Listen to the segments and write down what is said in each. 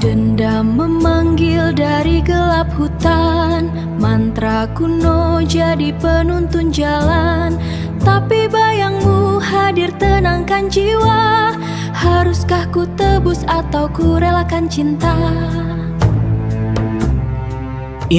Dendam memanggil dari gelap hutan, mantra kuno jadi penuntun jalan. Tapi bayangmu hadir tenangkan jiwa. Haruskah ku tebus atau ku relakan cinta?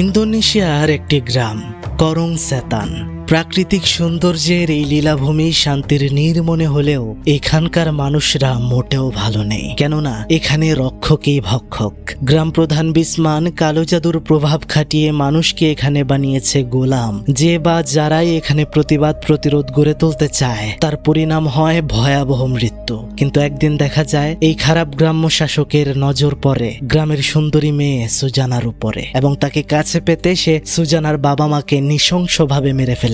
ইন্দোনেশিয়ার একটি গ্রাম করং সেতান। প্রাকৃতিক সৌন্দর্যের এই লীলাভূমি শান্তির নির্মনে হলেও এখানকার মানুষরা মোটেও ভালো নেই, কেননা এখানে রক্ষকই ভক্ষক। গ্রাম প্রধান বিসমান কালো জাদুর প্রভাব খাটিয়ে মানুষকে এখানে বানিয়েছে গোলাম। যে বা যারাই এখানে প্রতিবাদ প্রতিরোধ গড়ে তুলতে চায় তার পরিণাম হয় ভয়াবহ মৃত্যু। কিন্তু একদিন দেখা যায় এই খারাপ গ্রাম্য শাসকের নজর পড়ে গ্রামের সুন্দরী মেয়ে সুজানার উপরে, এবং তাকে কাছে পেতে সে সুজানার বাবা মাকে নৃশংসভাবে মেরে ফেলে।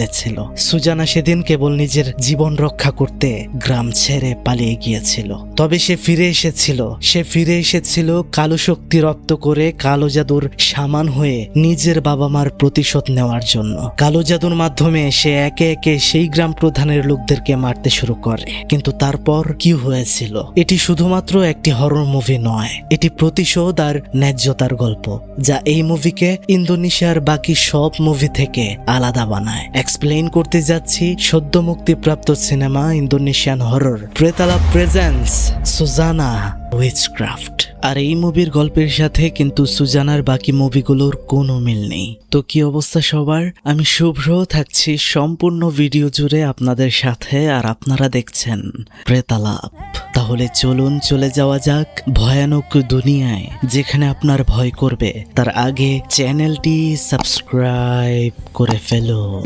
সুজানা সেদিন কেবল নিজের জীবন রক্ষা করতে গ্রাম ছেড়ে পালিয়ে গিয়েছিল। তবে সে ফিরে এসেছিল কালো শক্তি রপ্ত করে কালো জাদুর শামান হয়ে নিজের বাবা মার প্রতিশোধ নেওয়ার জন্য। কালো জাদুর মাধ্যমে সে একে একে সেই গ্রাম প্রধানের লোকদেরকে মারতে শুরু করে। কিন্তু তারপর কি হয়েছিল? এটি শুধুমাত্র একটি হরর মুভি নয়, এটি প্রতিশোধ আর ন্যায্যতার গল্প, যা এই মুভিকে ইন্দোনেশিয়ার বাকি সব মুভি থেকে আলাদা বানায়। এক্সপ্লেইন করতে যাচ্ছি সদ্য মুক্তিপ্রাপ্ত সিনেমা ইন্দোনেশিয়ান হরর প্রেতালাপ প্রেজেন্স সুজানা উইচক্রাফট। আর এই মুভির গল্পের সাথে কিন্তু সুজানার বাকি মুভিগুলোর কোনো মিল নেই। তো কি অবস্থা সবার? আমি শুভ্র থাকছি সম্পূর্ণ ভিডিও জুড়ে আপনাদের সাথে, আর আপনারা দেখছেন প্রেতালাপ। তাহলে চলুন চলে যাওয়া যাক ভয়ানক দুনিয়ায়, যেখানে আপনার ভয় করবে তার আগে চ্যানেলটি সাবস্ক্রাইব করে ফেলুন।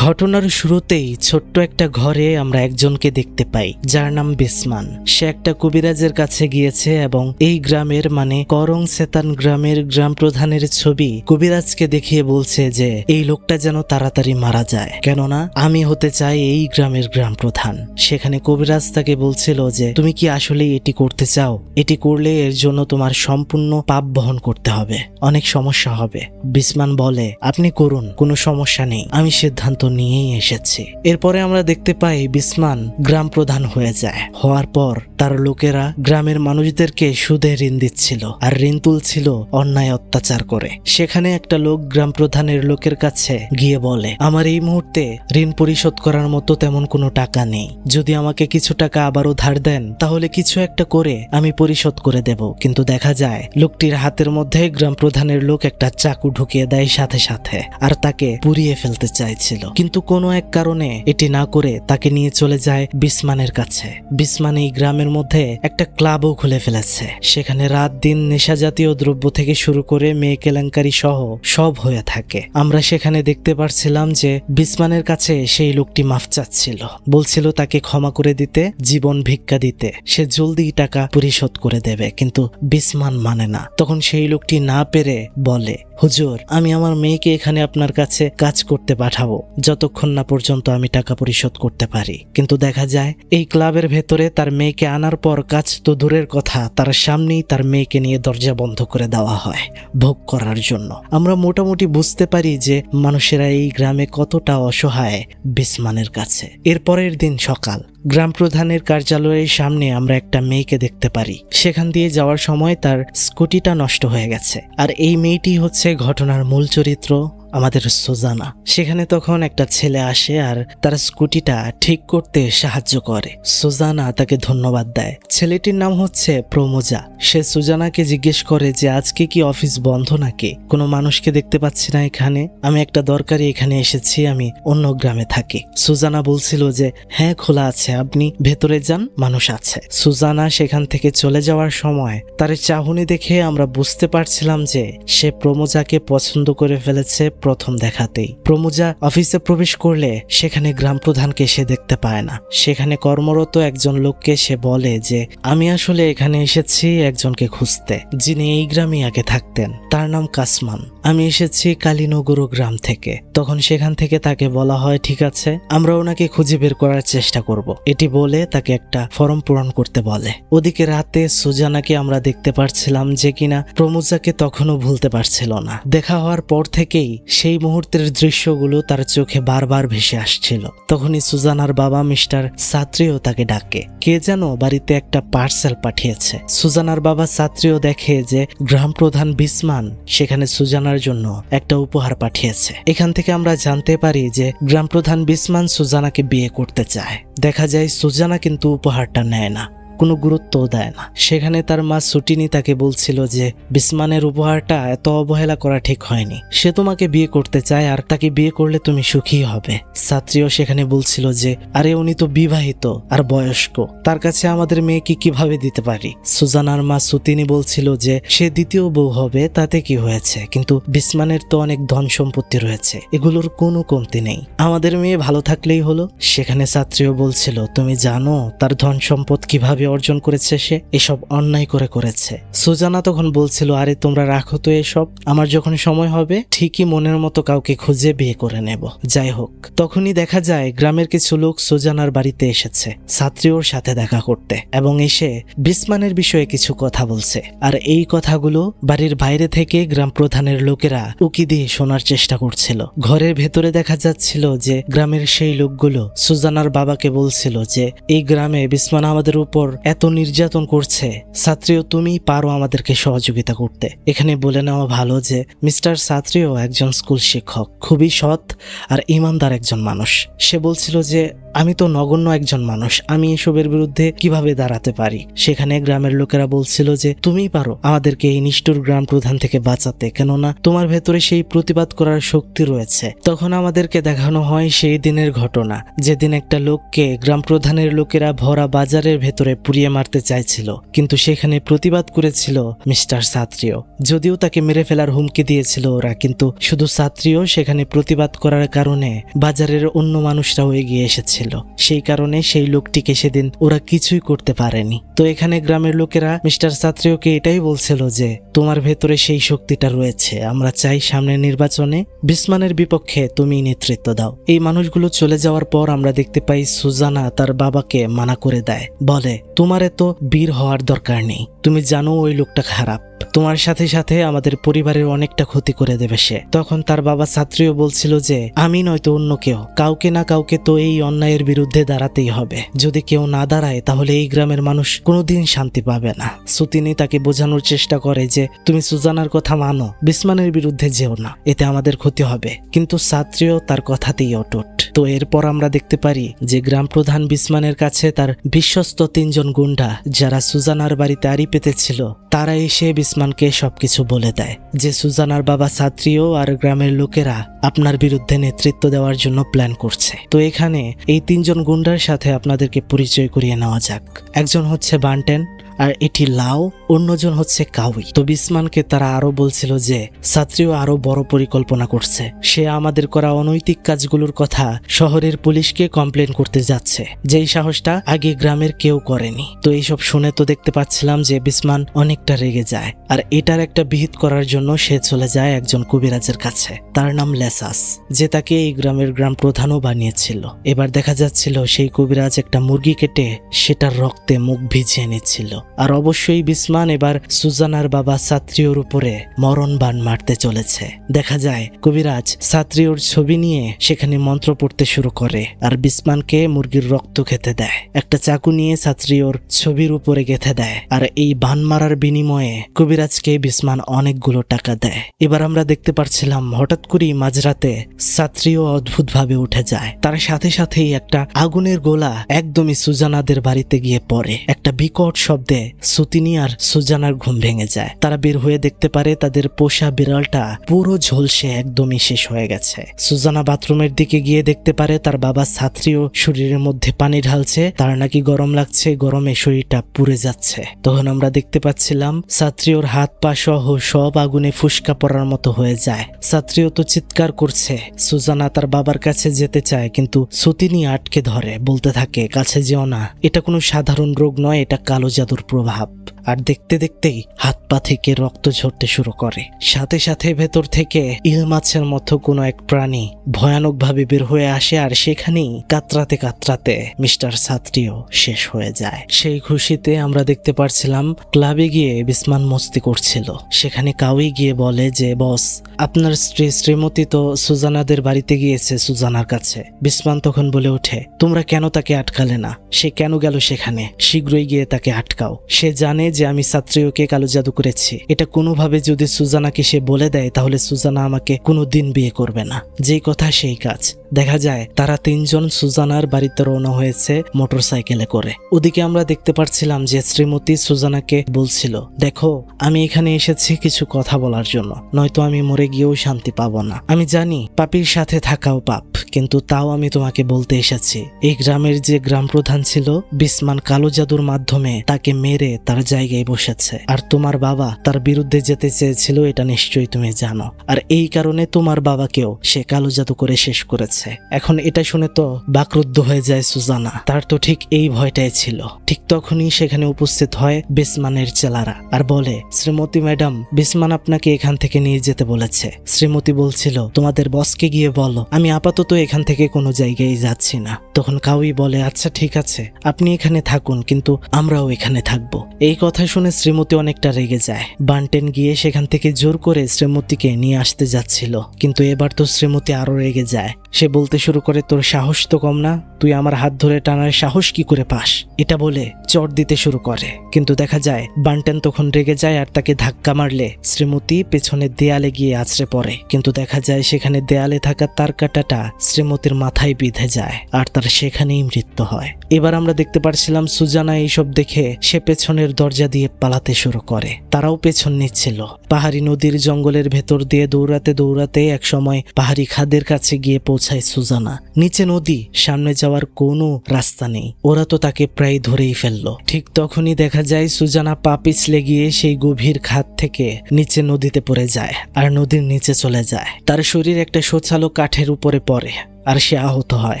ঘটনার শুরুতেই ছোট্ট একটা ঘরে আমরা একজনকে দেখতে পাই যার নাম বিসমান। সে একটা কবিরাজের কাছে গিয়েছে এবং এই গ্রামের মানে করং সেতান গ্রামের গ্রাম প্রধানের ছবি কবিরাজকে দেখিয়ে বলছে যে এই লোকটা যেন তাড়াতাড়ি মারা যায়, কেননা আমি হতে চাই এই গ্রামের গ্রাম প্রধান। সেখানে কবিরাজ তাকে বলছিল যে তুমি কি আসলে এটি করতে চাও? এটি করলে এর জন্য তোমার সম্পূর্ণ পাপ বহন করতে হবে, অনেক সমস্যা হবে। বিসমান বলে আপনি করুন, কোনো সমস্যা নেই, আমি সিদ্ধান্ত নিয়েই এসেছি। এরপরে আমরা দেখতে পাই বিসমান গ্রাম প্রধান হয়ে যায়। হওয়ার পর তার লোকেরা গ্রামের মানুষদেরকে সুদে ঋণ দিচ্ছিল আর ঋণ তুলছিল অন্যায় অত্যাচার করে। সেখানে একটা লোক গ্রাম প্রধানের লোকের কাছে গিয়ে বলে আমার এই মুহূর্তে ঋণ পরিশোধ করার মতো তেমন কোনো টাকা নেই, যদি আমাকে কিছু টাকা আবারও ধার দেন তাহলে কিছু একটা করে আমি পরিশোধ করে দেব। কিন্তু দেখা যায় লোকটির হাতের মধ্যে গ্রাম প্রধানের লোক একটা চাকু ঢুকিয়ে দেয় সাথে সাথে, আর তাকে পুড়িয়ে ফেলতে চাইছিল। কিন্তু কোনো এক কারণে এটি না করে তাকে নিয়ে চলে যায় বিসমানের কাছে। বিসমান এই গ্রামের মধ্যে একটা ক্লাবও খুলে ফেলেছে। সেখানে রাত দিন নেশা জাতীয় দ্রব্য থেকে শুরু করে মেয়ে কেলেঙ্কারি সহ সব হয়ে থাকে। আমরা সেখানে দেখতে পারছিলাম যে বিসমানের কাছে সেই লোকটি মাফ চাচ্ছিল, বলছিল তাকে ক্ষমা করে দিতে, জীবন ভিক্ষা দিতে, সে জলদি টাকা পরিশোধ করে দেবে। কিন্তু বিসমান মানে না। তখন সেই লোকটি না পেরে বলে হুজুর, আমি আমার মেয়েকে এখানে আপনার কাছে কাজ করতে পাঠাবো যতক্ষণ না পর্যন্ত আমি টাকা পরিশোধ করতে পারি। কিন্তু দেখা যায় এই ক্লাবের ভেতরে তার মেয়েকে আনার পর কাজ তো দূরের কথা, তার সামনেই তার মেয়েকে নিয়ে দরজা বন্ধ করে দেওয়া হয় ভোগ করার জন্য। আমরা মোটামুটি বুঝতে পারি যে মানুষেরা এই গ্রামে কতটা অসহায় বিসমানের কাছে। এরপরের দিন সকাল, গ্রাম প্রধানের কার্যালয়ের সামনে আমরা একটা মেয়েকে দেখতে পারি। সেখান দিয়ে যাওয়ার সময় তার স্কুটিটা নষ্ট হয়ে গেছে, আর এই মেয়েটি হচ্ছে ঘটনার মূল চরিত্র, আমাদের সুজানা। সেখানে তখন একটা ছেলে আসে আর তার স্কুটিটা ঠিক করতে সাহায্য করে। সুজানা তাকে ধন্যবাদ দেয়। ছেলেটির নাম হচ্ছে প্রমোজা। সে সুজানাকে জিজ্ঞেস করে যে আজকে কি অফিস বন্ধ নাকি? কোনো মানুষকে দেখতে পাচ্ছি না এখানে, আমি একটা দরকারি এখানে এসেছি, আমি অন্য গ্রামে থাকি। সুজানা বলছিল যে হ্যাঁ খোলা আছে, আপনি ভেতরে যান, মানুষ আছে। সুজানা সেখান থেকে চলে যাওয়ার সময় তার চাহনি দেখে আমরা বুঝতে পারছিলাম যে সে প্রমোজাকে পছন্দ করে ফেলেছে প্রথম দেখাতেই। প্রমোজা অফিসে প্রবেশ করলে সেখানে গ্রাম প্রধানকে সে দেখতে পায় না। সেখানে কর্মরত একজন লোককে সে বলে যে আমি আসলে এখানে এসেছি একজনকে খুঁজতে, যিনি এই গ্রামে আগে থাকতেন, তার নাম কাসমান। আমি এসেছি কালীনগর গ্রাম থেকে। তখন সেখান থেকে তাকে বলা হয় ঠিক আছে, আমরা ওনাকে খুঁজে বের করার চেষ্টা করব। এটি বলে তাকে একটা ফর্ম পূরণ করতে বলে। ওদিকে রাতে সুজানাকে আমরা দেখতে পারছিলাম যে কিনা প্রমোজাকে তখনও ভুলতে পারছিল না। দেখা হওয়ার পর থেকেই সেই মুহূর্তের দৃশ্যগুলো তার চোখে বারবার ভেসে আসছিল। তখনই সুজানার বাবা মিস্টার সাত্রিও তাকে ডাকে। কে যেন বাড়িতে একটা পার্সেল পাঠিয়েছে। সুজানার বাবা সাত্রিও দেখে যে গ্রাম প্রধান বিসমান সেখানে সুজানার জন্য একটা উপহার পাঠিয়েছে। এখান থেকে আমরা জানতে পারি যে গ্রাম প্রধান বিসমান সুজানাকে বিয়ে করতে চায়। দেখা যায় সুজানা কিন্তু উপহারটা নেয় না, কোনো গুরুত্বও দেয় না। সেখানে তার মা সুটিনি তাকে বলছিল যে বিসমানের উপহারটা এত অবহেলা করা ঠিক হয়নি, সে তোমাকে বিয়ে করতে চায় আর তাকে বিয়ে করলে তুমি সুখী হবে। সাত্রিও সেখানে বলছিল যে আরে উনি তো বিবাহিত আর বয়স্ক, তার কাছে আমাদের মেয়েকে কিভাবে দিতে পারি। সুজানার মা সুতিনি বলছিল যে সে দ্বিতীয় বউ হবে তাতে কি হয়েছে, কিন্তু বিসমানের তো অনেক ধন সম্পত্তি রয়েছে, এগুলোর কোনো কমতি নেই, আমাদের মেয়ে ভালো থাকলেই হলো। সেখানে সাত্রিও বলছিল তুমি জানো তার ধন সম্পদ কিভাবে অর্জন করেছে, সে এসব অন্যায় করে করেছে। সুজানা তখন বলছিল আরে তোমরা রাখো তো এসব, আমার যখন সময় হবে ঠিকই মনের মতো কাউকে খুঁজে বিয়ে করে নেব। যাই হোক, তখনই দেখা যায় গ্রামের কিছু লোক সুজানার বাড়িতে এসেছে সাত্রিওর সাথে দেখা করতে এবং এসে বিসমানের বিষয়ে কিছু কথা বলছে। আর এই কথাগুলো বাড়ির বাইরে থেকে গ্রাম প্রধানের লোকেরা উকি দিয়ে শোনার চেষ্টা করছিল। ঘরের ভেতরে দেখা যাচ্ছিল যে গ্রামের সেই লোকগুলো সুজানার বাবাকে বলছিল যে এই গ্রামে বিসমান আমাদের উপর এত নির্যাতন করছে, সাত্রিও তুমি পারো আমাদেরকে সহযোগিতা করতে। এখানে বলে নেওয়া ভালো যে মিস্টার সাত্রিও একজন স্কুল শিক্ষক, খুবই সৎ আর ইমানদার একজন মানুষ। সে বলছিল যে আমি তো নগণ্য একজন মানুষ, আমি এসবের বিরুদ্ধে কিভাবে দাঁড়াতে পারি। সেখানে গ্রামের লোকেরা বলছিল যে তুমি পারো আমাদেরকে এই নিষ্ঠুর গ্রাম প্রধান থেকে বাঁচাতে, কেননা তোমার ভেতরে সেই প্রতিবাদ করার শক্তি রয়েছে। তখন আমাদেরকে দেখানো হয় সেই দিনের ঘটনা, যেদিন একটা লোককে গ্রাম প্রধানের লোকেরা ভরা বাজারের ভেতরে পুড়িয়ে মারতে চাইছিল, কিন্তু সেখানে প্রতিবাদ করেছিল মিস্টার সাত্রিও। যদিও তাকে মেরে ফেলার হুমকি দিয়েছিল ওরা, কিন্তু শুধু সাত্রিও সেখানে প্রতিবাদ করার কারণে বাজারের অন্য মানুষরাও এগিয়ে এসেছিল। সেই কারণে সেই লোকটিকে সেদিন ওরা কিছুই করতে পারেনি। তো এখানে গ্রামের লোকেরা মিস্টার সাত্রিওকে এটাই বলছিল যে তোমার ভেতরে সেই শক্তিটা রয়েছে, আমরা চাই সামনের নির্বাচনে বিসমানের বিপক্ষে তুমি নেতৃত্ব দাও। এই মানুষগুলো চলে যাওয়ার পর আমরা দেখতে পাই সুজানা তার বাবাকে মানা করে দেয়, বলে তোমার এত বীর হওয়ার দরকার নেই, তুমি জানো ওই লোকটা খারাপ, তোমার সাথে সাথে আমাদের পরিবারের অনেকটা ক্ষতি করে দেবে সে। তখন তার বাবা সাত্রিও বলছিল যে আমি নয়তো অন্য কেউ, কাউকে না কাউকে তো এই অন্যায়ের বিরুদ্ধে দাঁড়াতেই হবে, যদি কেউ না দাঁড়ায় তাহলে এই গ্রামের মানুষ কোনোদিন শান্তি পাবে না। সুতিনি তাকে বোঝানোর চেষ্টা করে যে তুমি সুজানার কথা মানো, বিসমানের বিরুদ্ধে যেও না, এতে আমাদের ক্ষতি হবে, কিন্তু সাত্রিও তার কথাতেই অটুট। তো এরপর আমরা দেখতে পারি যে গ্রাম প্রধান বিসমানের কাছে তার বিশ্বস্ত 3 জন গুন্ডা যারা সুজানার বাড়িতে আড়ি পেতেছিল তারা এসে বিসমানকে সবকিছু বলে দেয় যে সুজানার বাবা সাত্রিও আর গ্রামের লোকেরা আপনার বিরুদ্ধে নেতৃত্ব দেওয়ার জন্য প্ল্যান করছে। তো এখানে এই 3 জন গুন্ডার সাথে আপনাদেরকে পরিচয় করিয়ে নেওয়া যাক। একজন হচ্ছে বান্টেন, আর এটি লাও, অন্যজন হচ্ছে কাউই। তো বিসমানকে তারা আরো বলছিল যে সাত্রিও আরো বড় পরিকল্পনা করছে, সে আমাদের করা অনৈতিক কাজগুলোর কথা শহরের পুলিশকে কমপ্লেন করতে যাচ্ছে, যেই সাহসটা আগে গ্রামের কেউ করেনি। তো এইসব শুনে তো দেখতে পাচ্ছিলাম যে বিসমান অনেকটা রেগে যায়, আর এটার একটা বিহিত করার জন্য সে চলে যায় একজন কবিরাজের কাছে, তার নাম লেসাস, যে তাকে এই গ্রামের গ্রাম প্রধানও বানিয়েছিল। এবার দেখা যাচ্ছিল সেই কবিরাজ একটা মুরগি কেটে সেটার রক্তে মুখ ভিজিয়ে নিচ্ছিল। আর অবশ্যই বিসমান এবার সুজানার বাবা সাত্রিওর উপরে মরণ বাণ মারতে চলেছে। দেখা যায় কবিরাজ সাত্রিওর ছবি নিয়ে সেখানে মন্ত্র পড়তে শুরু করে আর বিসমানকে মুরগির রক্ত খেতে দেয়। একটা চাকু নিয়ে সাত্রিওর ছবির উপরে গেঁথে দেয়, আর এই বাণ মারার বিনিময়ে কবিরাজকে বিসমান অনেকগুলো টাকা দেয়। এবার আমরা দেখতে পারছিলাম হঠাৎ করেই মাঝরাতে সাত্রিও অদ্ভুতভাবে উঠে যায়, তার সাথে সাথেই একটা আগুনের গোলা একদমই সুজানাদের বাড়িতে গিয়ে পড়ে। একটা বিকট শব্দে সুতিনি আর সুজানার ঘুম ভেঙে যায়। তারা বের হয়ে দেখতে পারে তাদের পোষা বিড়ালটা পুরো ঝলসে একদমই শেষ হয়ে গেছে। সুজানা বাথরুমের দিকে গিয়ে দেখতে পারে তার বাবা সাত্রিও শরীরের মধ্যে পানি ঢালছে, তার নাকি গরম লাগছে, গরমে শরীরটা পুড়ে যাচ্ছে। তখন আমরা দেখতে পাচ্ছিলাম সাত্রিওর হাত পা সহ সব আগুনে ফুসকা পড়ার মতো হয়ে যায়। সাত্রিও তো চিৎকার করছে। সুজানা তার বাবার কাছে যেতে চায়, কিন্তু সুতিনি আটকে ধরে, বলতে থাকে কাছে যেও না, এটা কোনো সাধারণ রোগ নয়, এটা কালো জাদুর প্রভাব। আর দেখতে দেখতেই হাত পা থেকে রক্ত ঝরতে শুরু করে। সাথে সাথে ভেতর থেকে ইল মাছের মতো কোনো এক প্রাণী ভয়ানকভাবে বের হয়ে আসে, আর সেখানেই কাতরাতে কাতরাতে মিস্টার সাত্রিও শেষ হয়ে যায়। সেই খুশিতে আমরা দেখতে পারছিলাম ক্লাবে গিয়ে বিসমান মস্তি করছিল। সেখানে কাউই গিয়ে বলে যে বস, আপনার স্ত্রী শ্রীমতী তো সুজানাদের বাড়িতে গিয়েছে সুজানার কাছে। বিসমান তখন বলে ওঠে, তোমরা কেন তাকে আটকালে না? সে কেন গেল সেখানে? শীঘ্রই গিয়ে তাকে আটকাও। সে জানে যে আমি সাত্রিওকে কালো জাদু করেছি। এটা কোনোভাবে যদি সুজানাকে সে বলে দেয় তাহলে সুজানা আমাকে কোনোদিন বিয়ে করবে না। যেই কথা সেই কাজ। দেখা যায় তারা তিনজন সুজানার বাড়িতে রওনা হয়েছে মোটরসাইকেলে করে। ওদিকে আমরা দেখতে পাচ্ছিলাম যে শ্রীমতী সুজানাকে বলছিল, দেখো আমি এখানে এসেছি কিছু কথা বলার জন্য, নয়তো আমি মরে গিয়েও শান্তি পাবো না। আমি জানি পাপীর সাথে থাকাও পাপ, কিন্তু তাও আমি তোমাকে বলতে এসেছি, এই গ্রামের যে গ্রাম প্রধান ছিল বিসমান কালো জাদুর মাধ্যমে তাকে মেরে তার জায়গায় বসেছে। আর তোমার বাবা তার বিরুদ্ধে যেতে চেয়েছিল, এটা নিশ্চয়ই তুমি জানো। আর এই কারণে তোমার বাবাকেও সে কালো জাদু করে শেষ করেছে। এখন এটা শুনে তো বাকরুদ্ধ হয়ে যায় সুজানা। তার তো ঠিক এই ভয়টাই ছিল। ঠিক তখনই সেখানে উপস্থিত হয় বিসমানের চেলারা আর বলে, শ্রীমতী ম্যাডাম, বিসমান আপনাকে এখান থেকে নিয়ে যেতে বলেছে। শ্রীমতী বলছিল, তোমাদের বসকে গিয়ে বলো আমি আপাতত এখান থেকে কোনো জায়গায় যাচ্ছি না। তখন কাউই বলে, আচ্ছা ঠিক আছে, আপনি এখানে থাকুন, কিন্তু আমরাও এখানে থাকবো। এই কথা শুনে শ্রীমতী অনেকটা রেগে যায়। বান্টেন গিয়ে সেখান থেকে জোর করে শ্রীমতীকে নিয়ে আসতে যাচ্ছিল, কিন্তু এবার তো শ্রীমতী আরো রেগে যায়। সে বলতে শুরু করে, তোর সাহস তো কম না, তুই আমার হাত ধরে টানার সাহস কি করে পাস? এটা বলে চড় দিতে শুরু করে। কিন্তু দেখা যায় বান্টেন তখন রেগে যায় আর তাকে ধাক্কা মারলে শ্রীমতী পেছনে দেয়ালে গিয়ে আছড়ে পড়ে। কিন্তু দেখা যায় সেখানে দেয়ালে থাকা তার কাঁটাটা শ্রীমতীর মাথায় বিঁধে যায় আর তার সেখানেই মৃত্যু হয়। এবার আমরা দেখতে পারছিলাম সুজানা এইসব দেখে সে পেছনের দরজা দিয়ে পালাতে শুরু করে। তারাও পেছন নিচ্ছিল। পাহাড়ি নদীর জঙ্গলের ভেতর দিয়ে দৌড়াতে দৌড়াতে একসময় পাহাড়ি খাদের কাছে গিয়ে পৌঁছায় সুজানা। নিচে নদী, সামনে যাওয়ার কোনো রাস্তা নেই। ওরা তো তাকে প্রায় ধরেই ফেললো। ঠিক তখনই দেখা যায় সুজানা পা পিছলে গিয়ে সেই গভীর খাদ থেকে নিচে নদীতে পড়ে যায় আর নদীর নিচে চলে যায়। তার শরীর একটা সোছালো কাঠের উপরে পড়ে আর সে আহত হয়।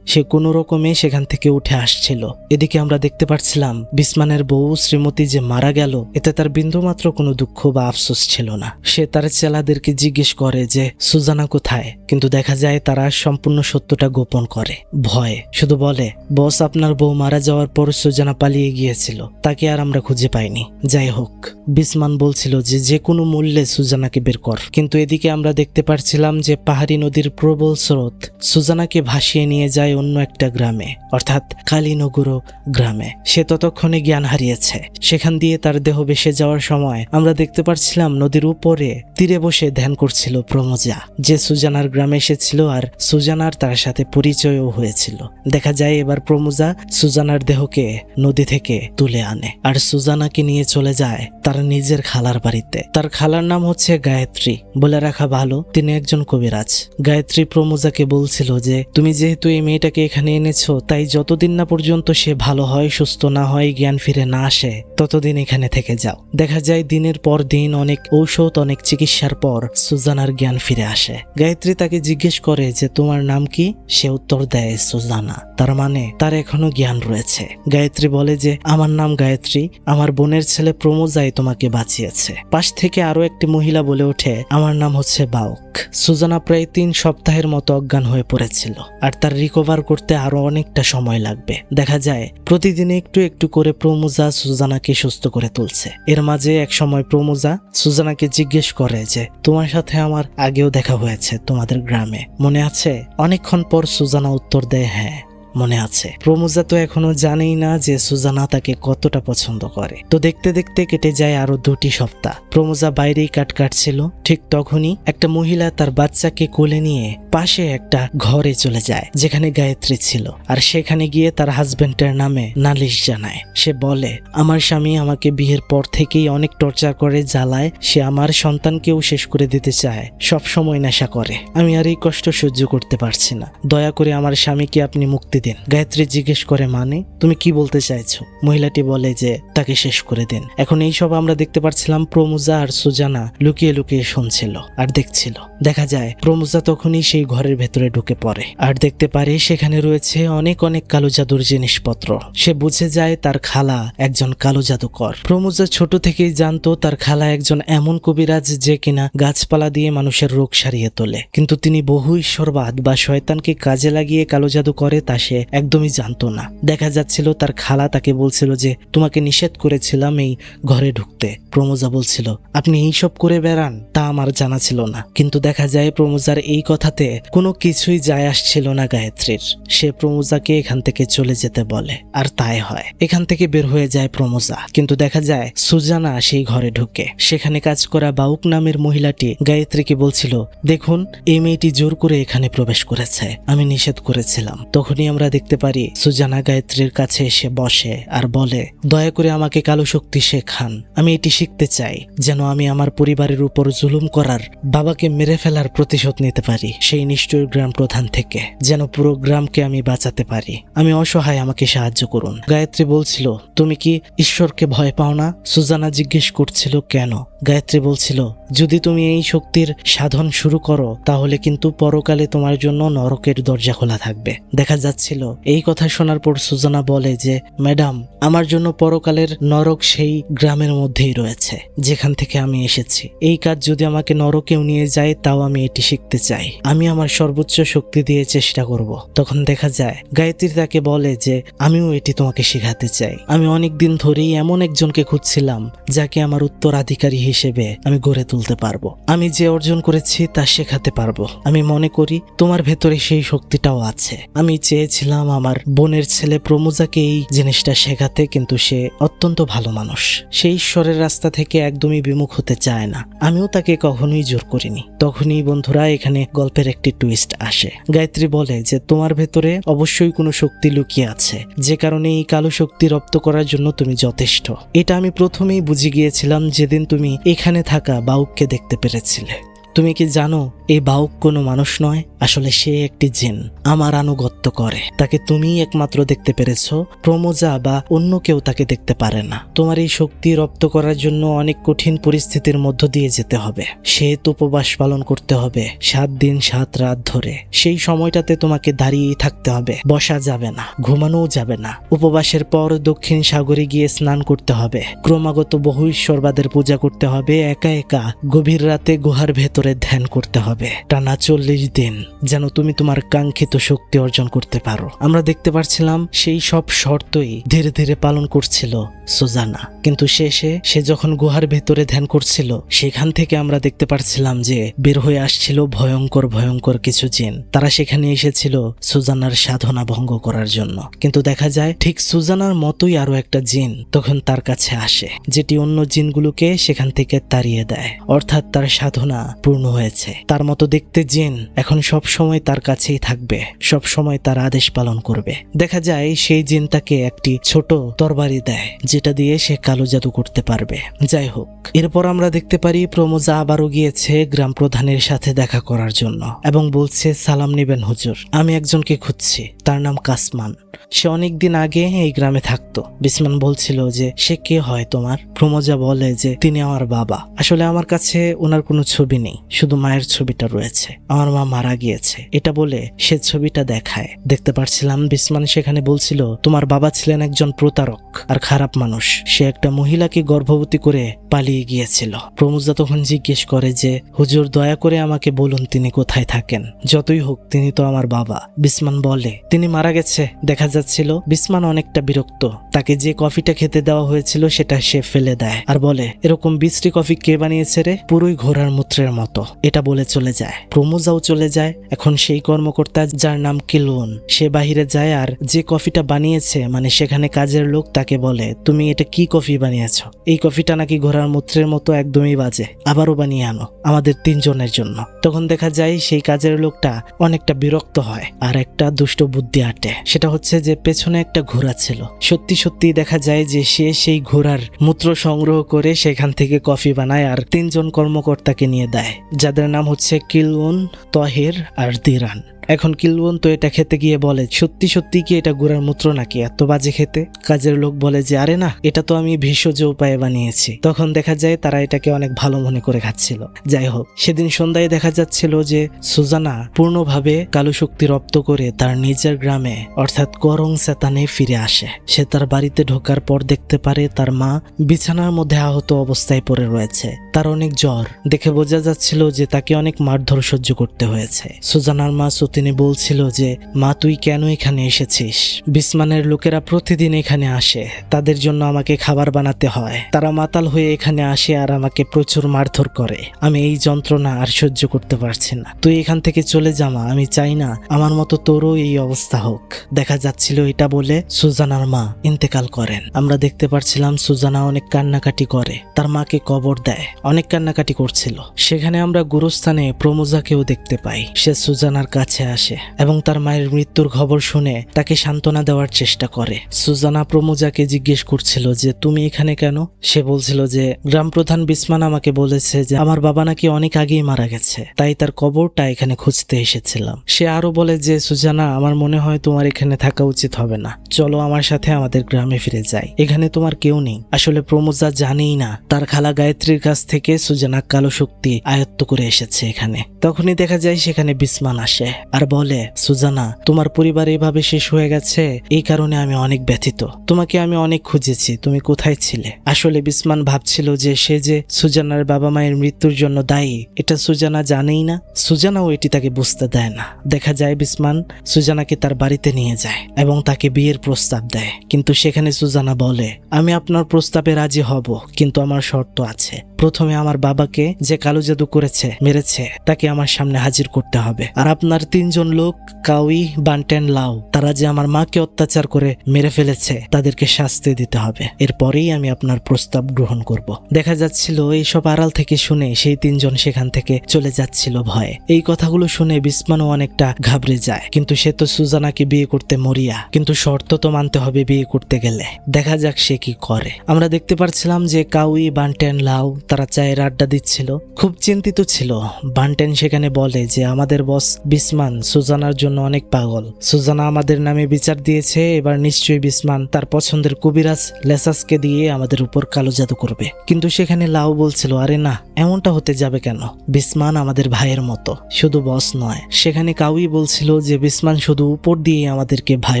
সে কোনো রকমে সেখান থেকে উঠে আসছিল। এদিকে আমরা দেখতে পাচ্ছিলাম বিসমানের বউ শ্রীমতী যে মারা গেল, এতে তার বিন্দুমাত্র কোনো দুঃখ বা আফসোস ছিল না। সে তার চেলাদেরকে জিজ্ঞেস করে যে সুজানা কোথায়, কিন্তু দেখা যায় তারা সম্পূর্ণ সত্যটা গোপন করে ভয়ে। শুধু বলে, বস, আপনার বউ মারা যাওয়ার পর সুজানা পালিয়ে গিয়েছিল, তাকে আর আমরা খুঁজে পাইনি। যাই হোক, বিসমান বলছিল যে যে কোনো মূল্যে সুজানাকে বের কর। কিন্তু এদিকে আমরা দেখতে পাচ্ছিলাম যে পাহাড়ি নদীর প্রবল স্রোত সুজানাকে ভাসিয়ে নিয়ে যায় অন্য একটা গ্রামে, অর্থাৎ কালীনগর গ্রামে। সে ততক্ষণে জ্ঞান হারিয়েছে। সেখান দিয়ে তার দেহ ভেসে যাওয়ার সময় আমরা দেখতে পাচ্ছিলাম নদীর উপরে তীরে বসে ধ্যান করছিল প্রমোজা, যে সুজানার গ্রামে এসেছিল আর সুজানার তার সাথে পরিচয়ও হয়েছিল। দেখা যায় এবার প্রমোজা সুজানার দেহকে নদী থেকে তুলে আনে আর সুজানাকে নিয়ে চলে যায় তার নিজের খালার বাড়িতে। তার খালার নাম হচ্ছে গায়ত্রী। বলে রাখা ভালো, তিনি একজন কবিরাজ। গায়ত্রী প্রমোজাকে বলছিল যে তুমি যেহেতু এই মেয়েটাকে এখানে এনেছো, তাই যতদিন না পর্যন্ত সে ভালো হয়, সুস্থ না হয়, জ্ঞান ফিরে না আসে, ততদিন এখানে থেকে যাও। দেখা যায় দিনের পর দিন অনেক ঔষধ, অনেক চিকিৎসার পর সুজানার জ্ঞান ফিরে আসে। গায়ত্রী তাকে জিজ্ঞেস করে যে তোমার নাম কি? সে উত্তর দেয় সুজানা। তার মানে তার এখনো জ্ঞান রয়েছে। গায়ত্রী বলে যে আমার নাম গায়ত্রী, আমার বোনের ছেলে প্রমোজাই তোমাকে বাঁচিয়েছে। পাশ থেকে আরো একটি মহিলা বলে ওঠে, আমার নাম হচ্ছে বাউক। সুজানা প্রায় 3 সপ্তাহের মতো অজ্ঞান হয়ে পড়েছিল আর তার রিকভার করতে আরো অনেকটা সময় লাগবে। দেখা যায় প্রতিদিন একটু একটু করে প্রমোজা সুজানাকে সুস্থ করে তুলছে। এর মাঝে এক সময় প্রমোজা সুজানাকে জিজ্ঞেস করে যে তোমার সাথে আমার আগেও দেখা হয়েছে তোমাদের গ্রামে, মনে আছে? অনেকক্ষণ পর সুজানা উত্তর দেয়, হ্যাঁ মনে আছে। প্রমোজা তো এখনো জানেই না যে সুজানা তাকে কতটা পছন্দ করে। তো দেখতে দেখতে কেটে যায় আরো 2টি সপ্তাহ। প্রমোজা বাইরেই কাটছিল। ঠিক তখনই একটা মহিলা তার বাচ্চাকে কোলে নিয়ে পাশে একটা ঘরে চলে যায় যেখানে গায়ত্রী ছিল, আর সেখানে গিয়ে তার হাজবেন্ডের নামে নালিশ জানায়। সে বলে, আমার স্বামী আমাকে বিয়ের পর থেকেই অনেক টর্চার করে, জ্বালায়। সে আমার সন্তানকেও শেষ করে দিতে চায়, সব সময় নেশা করে। আমি আর এই কষ্ট সহ্য করতে পারছি না। দয়া করে আমার স্বামীকে আপনি মুক্তি দিন। গায়ত্রী জিজ্ঞেস করে, মানে তুমি কি বলতে চাইছো? মহিলাটি বলে যে তাকে শেষ করে দিন। এখন এইসব আমরা দেখতে পাচ্ছিলাম প্রমুজা আর সুজানা লুকিয়ে লুকিয়ে শুনছিল আর দেখছিল। দেখা যায় প্রমুজা তখনই সেই ঘরের ভেতরে ঢুকে পড়ে আর দেখতে পারে সেখানে রয়েছে অনেক অনেক কালো জাদুর জিনিসপত্র। সে বুঝে যায় তার খালা একজন কালো জাদুকর। প্রমুজা ছোট থেকেই জানতো তার খালা একজন এমন কবিরাজ যে কিনা গাছপালা দিয়ে মানুষের রোগ সারিয়ে তোলে, কিন্তু তিনি বহু ঈশ্বরবাদ বা শয়তানকে কাজে লাগিয়ে কালো জাদু করে তা সে একদমই জানতো না। দেখা যাচ্ছিল তার খালা তাকে বলছিল যে তোমাকে নিষেধ করেছিলাম এই ঘরে ঢুকতে। প্রমুজা বলছিল, আপনি এইসব করে বেড়ান, তা আমার জানা ছিল না। কিন্তু দেখা যায় প্রমুজার এই কথাতে কোনো কিছুই যায় আসছিল না গায়ত্রীর। সে প্রমুজাকে এখান থেকে চলে যেতে বলে আর তাই হয়। এখান থেকে বের হয়ে যায় প্রমুজা, কিন্তু দেখা যায় সুজানা সেই ঘরে ঢুকে। সেখানে কাজ করা বাউক নামের মহিলাটি গায়ত্রীকে বলছিল, দেখুন এই মেয়েটি জোর করে এখানে প্রবেশ করেছে, আমি নিষেধ করেছিলাম। তখনই আমরা দেখতে পারি সুজানা গায়ত্রীর কাছে এসে বসে আর বলে, দয়া করে আমাকে কালো শক্তি শেখান। আমি এটি শিখতে চাই যেন আমি আমার পরিবারের উপর জুলুম করার বাবাকে মেরে ফেলার প্রতিশোধ নিতে পারি সেই নিষ্ঠুর গ্রাম প্রধান থেকে, যেন পুরো গ্রামকে আমি বাঁচাতে পারি। আমি অসহায়, আমাকে সাহায্য করুন। গায়ত্রী বলছিল, তুমি কি ঈশ্বরকে ভয় পাও না? সুজানা জিজ্ঞেস করছিল, কেন? গায়ত্রী বলছিল, যদি তুমি এই শক্তির সাধন শুরু করো তাহলে কিন্তু পরকালে তোমার জন্য নরকের দরজা খোলা থাকবে। দেখা যাচ্ছিল এই কথা শোনার পর সুজানা বলে যে, ম্যাডাম, আমার জন্য পরকালের নরক সেই গ্রামের মধ্যেই রয়েছে যেখান থেকে আমি এসেছি। এই কাজ যদি আমাকে নরকেও নিয়ে যায় তাও আমি এটি শিখতে চাই। আমি আমার সর্বোচ্চ শক্তি দিয়ে চেষ্টা করব। তখন দেখা যায় গায়ত্রী তাকে বলে যে, আমিও এটি তোমাকে শেখাতে চাই। আমি অনেক দিন ধরেই এমন একজনকে খুঁজছিলাম যাকে আমার উত্তরাধিকারী হিসেবে আমি গড়ে তুলতে পারবো। আমি যে অর্জন করেছি তা শেখাতে পারবো। আমি মনে করি তোমার ভেতরে সেই শক্তিটাও আছে। আমি চেয়েছিলাম আমার বোনের ছেলে প্রমুজাকে এই জিনিসটা শেখাতে, কিন্তু সে অত্যন্ত ভালো মানুষ। সে ঈশ্বরের রাস্তা থেকে একদমই বিমুখ হতে চায় না। আমিও তাকে কখনোই জোর করিনি। তখনই বন্ধুরা এখানে গল্পের একটি টুইস্ট আসে। গায়ত্রী বলে যে, তোমার ভেতরে অবশ্যই কোনো শক্তি লুকিয়ে আছে, যে কারণে এই কালো শক্তি রপ্ত করার জন্য তুমি যথেষ্ট। এটা আমি প্রথমেই বুঝে গিয়েছিলাম যেদিন তুমি এখানে থাকা বাউককে দেখতে পেরেছিলে। তুমি কি জানো এই বাউক কোনো মানুষ নয়, আসলে সে একটি জিন। আমার আনুগত্য করে। তাকে তুমিই একমাত্র দেখতে পেরেছো, প্রমোজা বা অন্য কেউ তাকে দেখতে পারে না। তোমার এই শক্তি রপ্ত করার জন্য অনেক কঠিন পরিস্থিতির মধ্য দিয়ে যেতে হবে। শ্বেত উপবাস পালন করতে হবে 7 দিন 7 রাত ধরে। সেই সময়টাতে তোমাকে দাঁড়িয়েই থাকতে হবে, বসা যাবে না, ঘুমানোও যাবে না। উপবাসের পর দক্ষিণ সাগরে গিয়ে স্নান করতে হবে। ক্রমাগত বহু ঈশ্বরবাদের পূজা করতে হবে। একা একা গভীর রাতে গুহার ভেতরে ধ্যান করতে হবে টানা 40 দিন, যেন তুমি তোমার কাঙ্ক্ষিত শক্তি অর্জন করতে পারো। আমরা দেখতে পাচ্ছিলাম সেই সব শর্তই ধীরে ধীরে পালন করছিল সুজানা, কিন্তু শেষে সে যখন গুহার ভেতরে ধ্যান করছিল সেখান থেকে আমরা দেখতে পাচ্ছিলাম যে বের হয়ে আসছিল ভয়ঙ্কর ভয়ঙ্কর কিছু জিন। তারা সেখানে এসেছিল সুজানার সাধনা ভঙ্গ করার জন্য। কিন্তু দেখা যায় ঠিক সুজানার মতোই আরো একটা জিন তখন তার কাছে আসে, যেটি অন্য জিনগুলোকে সেখান থেকে তাড়িয়ে দেয়। অর্থাৎ তার সাধনা পূর্ণ হয়েছে। তার মতো দেখতে জিন এখন সব সময় তার কাছেই থাকবে, সব সময় তার আদেশ পালন করবে। দেখা যায় সেই জিন তাকে একটি ছোট তরবারি দেয়, যেটা দিয়ে সে কালো জাদু করতে পারবে। যাই হোক, এরপর আমরা দেখতে পারি প্রমোজা আবারও গিয়েছে গ্রাম প্রধানের সাথে দেখা করার জন্য এবং বলছে, সালাম নেবেন হুজুর, আমি একজনকে খুঁজছি, তার নাম কাসমান। সে অনেকদিন আগে এই গ্রামে থাকতো। বিসমান বলছিল যে, সে কে হয় তোমার? প্রমোজা বলে যে, তিনি আমার বাবা। আসলে আমার কাছে ওনার কোনো ছবি নেই, শুধু মায়ের ছবিটা রয়েছে। আমার মা মারা গিয়েছে। এটা বলে সে ছবিটা দেখায়। দেখতে পারছিলাম বিসমান সেখানে বলছিল, তোমার বাবা ছিলেন একজন প্রতারক আর খারাপ মানুষ। সে একটা মহিলাকে গর্ভবতী করে পালিয়ে গিয়েছিল। প্রমোজা তখন জিজ্ঞেস করে যে, হুজুর দয়া করে আমাকে বলুন তিনি কোথায় থাকেন। যতই হোক তিনি তো আমার বাবা। বিসমান বলে, তিনি মারা গেছে। দেখা যাচ্ছিল বিসমান অনেকটা বিরক্ত। তাকে যে কফিটা খেতে দেওয়া হয়েছিল সেটা সে ফেলে দেয় আর বলে, এরকম বিশ্রী কফি কে বানিয়েছে রে? পুরোই ঘোড়ার মূত্রের মতো। এটা বলে চলে যায়। প্রমোজাও চলে যায়। এখন সেই কর্মকর্তা যার নাম কিলুন, সে বাহিরে যায় আর যে কফিটা বানিয়েছে মানে সেখানে কাজের লোক তাকে বলে, তুমি এটা কি কফি বানিয়েছ? এই কফিটা নাকি ঘোড়ার মূত্রের মতো, একদমই বাজে, আবারও বানিয়ে আনো আমাদের 3 জনের জন্য। তখন দেখা যায় সেই কাজের লোকটা অনেকটা বিরক্ত হয় আর একটা দুষ্ট বুদ্ধি আটে। সেটা হচ্ছে যে পেছনে একটা ঘোড়া ছিল। সত্যি সত্যি দেখা যায় যে সে সেই ঘোড়ার মূত্র সংগ্রহ করে সেখান থেকে কফি বানায় আর 3 জন কর্মকর্তাকে নিয়ে দেয়, যাদের নাম হচ্ছে কিলুন, তহির আর দিরান। এখন কিলবন তো এটা খেতে গিয়ে বলে, সত্যি সত্যি কি এটা গুড়ার মূত্র নাকি, এত বাজে খেতে? কাজের লোক বলে যে আরে না, এটা তো আমি ভেষজ উপায়ে বানিয়েছি। তখন দেখা যায় তারা এটাকে অনেক ভালো মনে করে খাচ্ছিল। যাই হোক, সেদিন সন্ধ্যায় দেখা যাচ্ছিল যে সুজানা পূর্ণভাবে কালো শক্তি রপ্ত করে তার নিজের গ্রামে অর্থাৎ করং সেতানে ফিরে আসে। সে তার বাড়িতে ঢোকার পর দেখতে পারে তার মা বিছানার মধ্যে আহত অবস্থায় পড়ে রয়েছে। তার অনেক জ্বর, দেখে বোঝা যাচ্ছিল যে তাকে অনেক মারধর সহ্য করতে হয়েছে। সুজানার মা সতিনী বলছিল যে মা, তুই কেন এখানে এসেছিস? বিসমানের লোকেরা প্রতিদিন এখানে আসে, তাদের জন্য আমাকে খাবার বানাতে হয়। তারা মাতাল হয়ে এখানে আসে আর আমাকে প্রচুর মারধর করে। আমি এই যন্ত্রণা আর সহ্য করতে পারছি না, তুই এখান থেকে চলে যা মা, আমি চাই না আমার মতো তোরও এই অবস্থা হোক। দেখা যাচ্ছিল এটা বলে সুজানার মা ইন্তেকাল করেন। আমরা দেখতে পারছিলাম সুজানা অনেক কান্নাকাটি করে, তার মাকে কবর দেয়, অনেক কান্নাকাটি করছিল। সেখানে আমরা গুরুস্থানে প্রমোজাকেও দেখতে পাই। সে সুজানার কাছে আসে এবং তার মায়ের মৃত্যুর খবর শুনে তাকে সান্ত্বনা দেওয়ার চেষ্টা করে। সুজানা প্রমোজাকে জিজ্ঞেস করছিল যে তুমি এখানে কেন? সে বলছিল যে গ্রাম প্রধান বিসমান আমাকে বলেছে যে আমার বাবা নাকি অনেক আগেই মারা গেছে, তাই তার কবরটা এখানে খুঁজতে এসেছিলাম। সে আরো বলে যে সুজানা, আমার মনে হয় তোমার এখানে থাকা উচিত হবে না, চলো আমার সাথে আমাদের গ্রামে ফিরে যাই, এখানে তোমার কেউ নেই। আসলে প্রমোজা জানেই না তার খালা গায়ত্রীর কাছ থেকে সুজানা কালো শক্তি আয়ত্ত করে এসেছে এখানে। তখনই দেখা যায় সেখানে বিসমান আসে আর বলে, সুজানা, তোমার পরিবার এভাবে শেষ হয়ে গেছে, এই কারণে আমি অনেক ব্যথিত, তোমাকে আমি অনেক খুঁজেছি, তুমি কোথায় ছিলে? আসলে বিসমান ভাবছিল যে সে যে সুজানার বাবা মায়ের মৃত্যুর জন্য দায়ী এটা সুজানা জানেই না। সুজানাও এটি তাকে বুঝতে দেয় না। দেখা যায় বিসমান সুজানাকে তার বাড়িতে নিয়ে যায় এবং তাকে বিয়ের প্রস্তাব দেয়, কিন্তু সেখানে সুজানা বলে, আমি আপনার প্রস্তাবে রাজি হব, কিন্তু আমার শর্ত আছে। প্রথমে আমার বাবাকে যে কালো জাদু করেছে, মেরেছে, তাকে আমার সামনে হাজির করতে হবে। আর আপনার 3 জন লোক, কাউই, বান্টেন, লাও, তারা যে আমার মাকে অত্যাচার করে মেরে ফেলেছে, তাদেরকে শাস্তি দিতে হবে। এরপরেই আমি আপনার প্রস্তাব গ্রহণ করব। দেখা যাচ্ছিল এইসব আড়াল থেকে শুনে সেই 3 জন সেখান থেকে চলে যাচ্ছিল ভয়ে। এই কথাগুলো শুনে বিসমানও অনেকটা ঘাবড়ে যায়, কিন্তু সে তো সুজানাকে বিয়ে করতে মরিয়া, কিন্তু শর্ত তো মানতে হবে বিয়ে করতে গেলে। দেখা যাক সে কি করে। আমরা দেখতে পাচ্ছিলাম যে কাউই, বান্টেন, লাও তারা চায়ের আড্ডা দিচ্ছিল, খুব চিন্তিত ছিল। বান্টেন সেখানে বলে যে আমাদের বস বিসমান সুজানার জন্য অনেক পাগল, সুজানা আমাদের নামে বিচার দিয়েছে, এবার নিশ্চয়ই বিসমান তার পছন্দের কবিরাজ লেসাসকে দিয়ে আমাদের উপর কালো জাদু করবে। কিন্তু সেখানে লাও বলছিল, আরে না, এমনটা হতে যাবে কেন? বিসমান আমাদের ভাইয়ের মতো, শুধু বস নয়। সেখানে কাউই বলছিল যে বিসমান শুধু উপর দিয়ে আমাদেরকে ভাই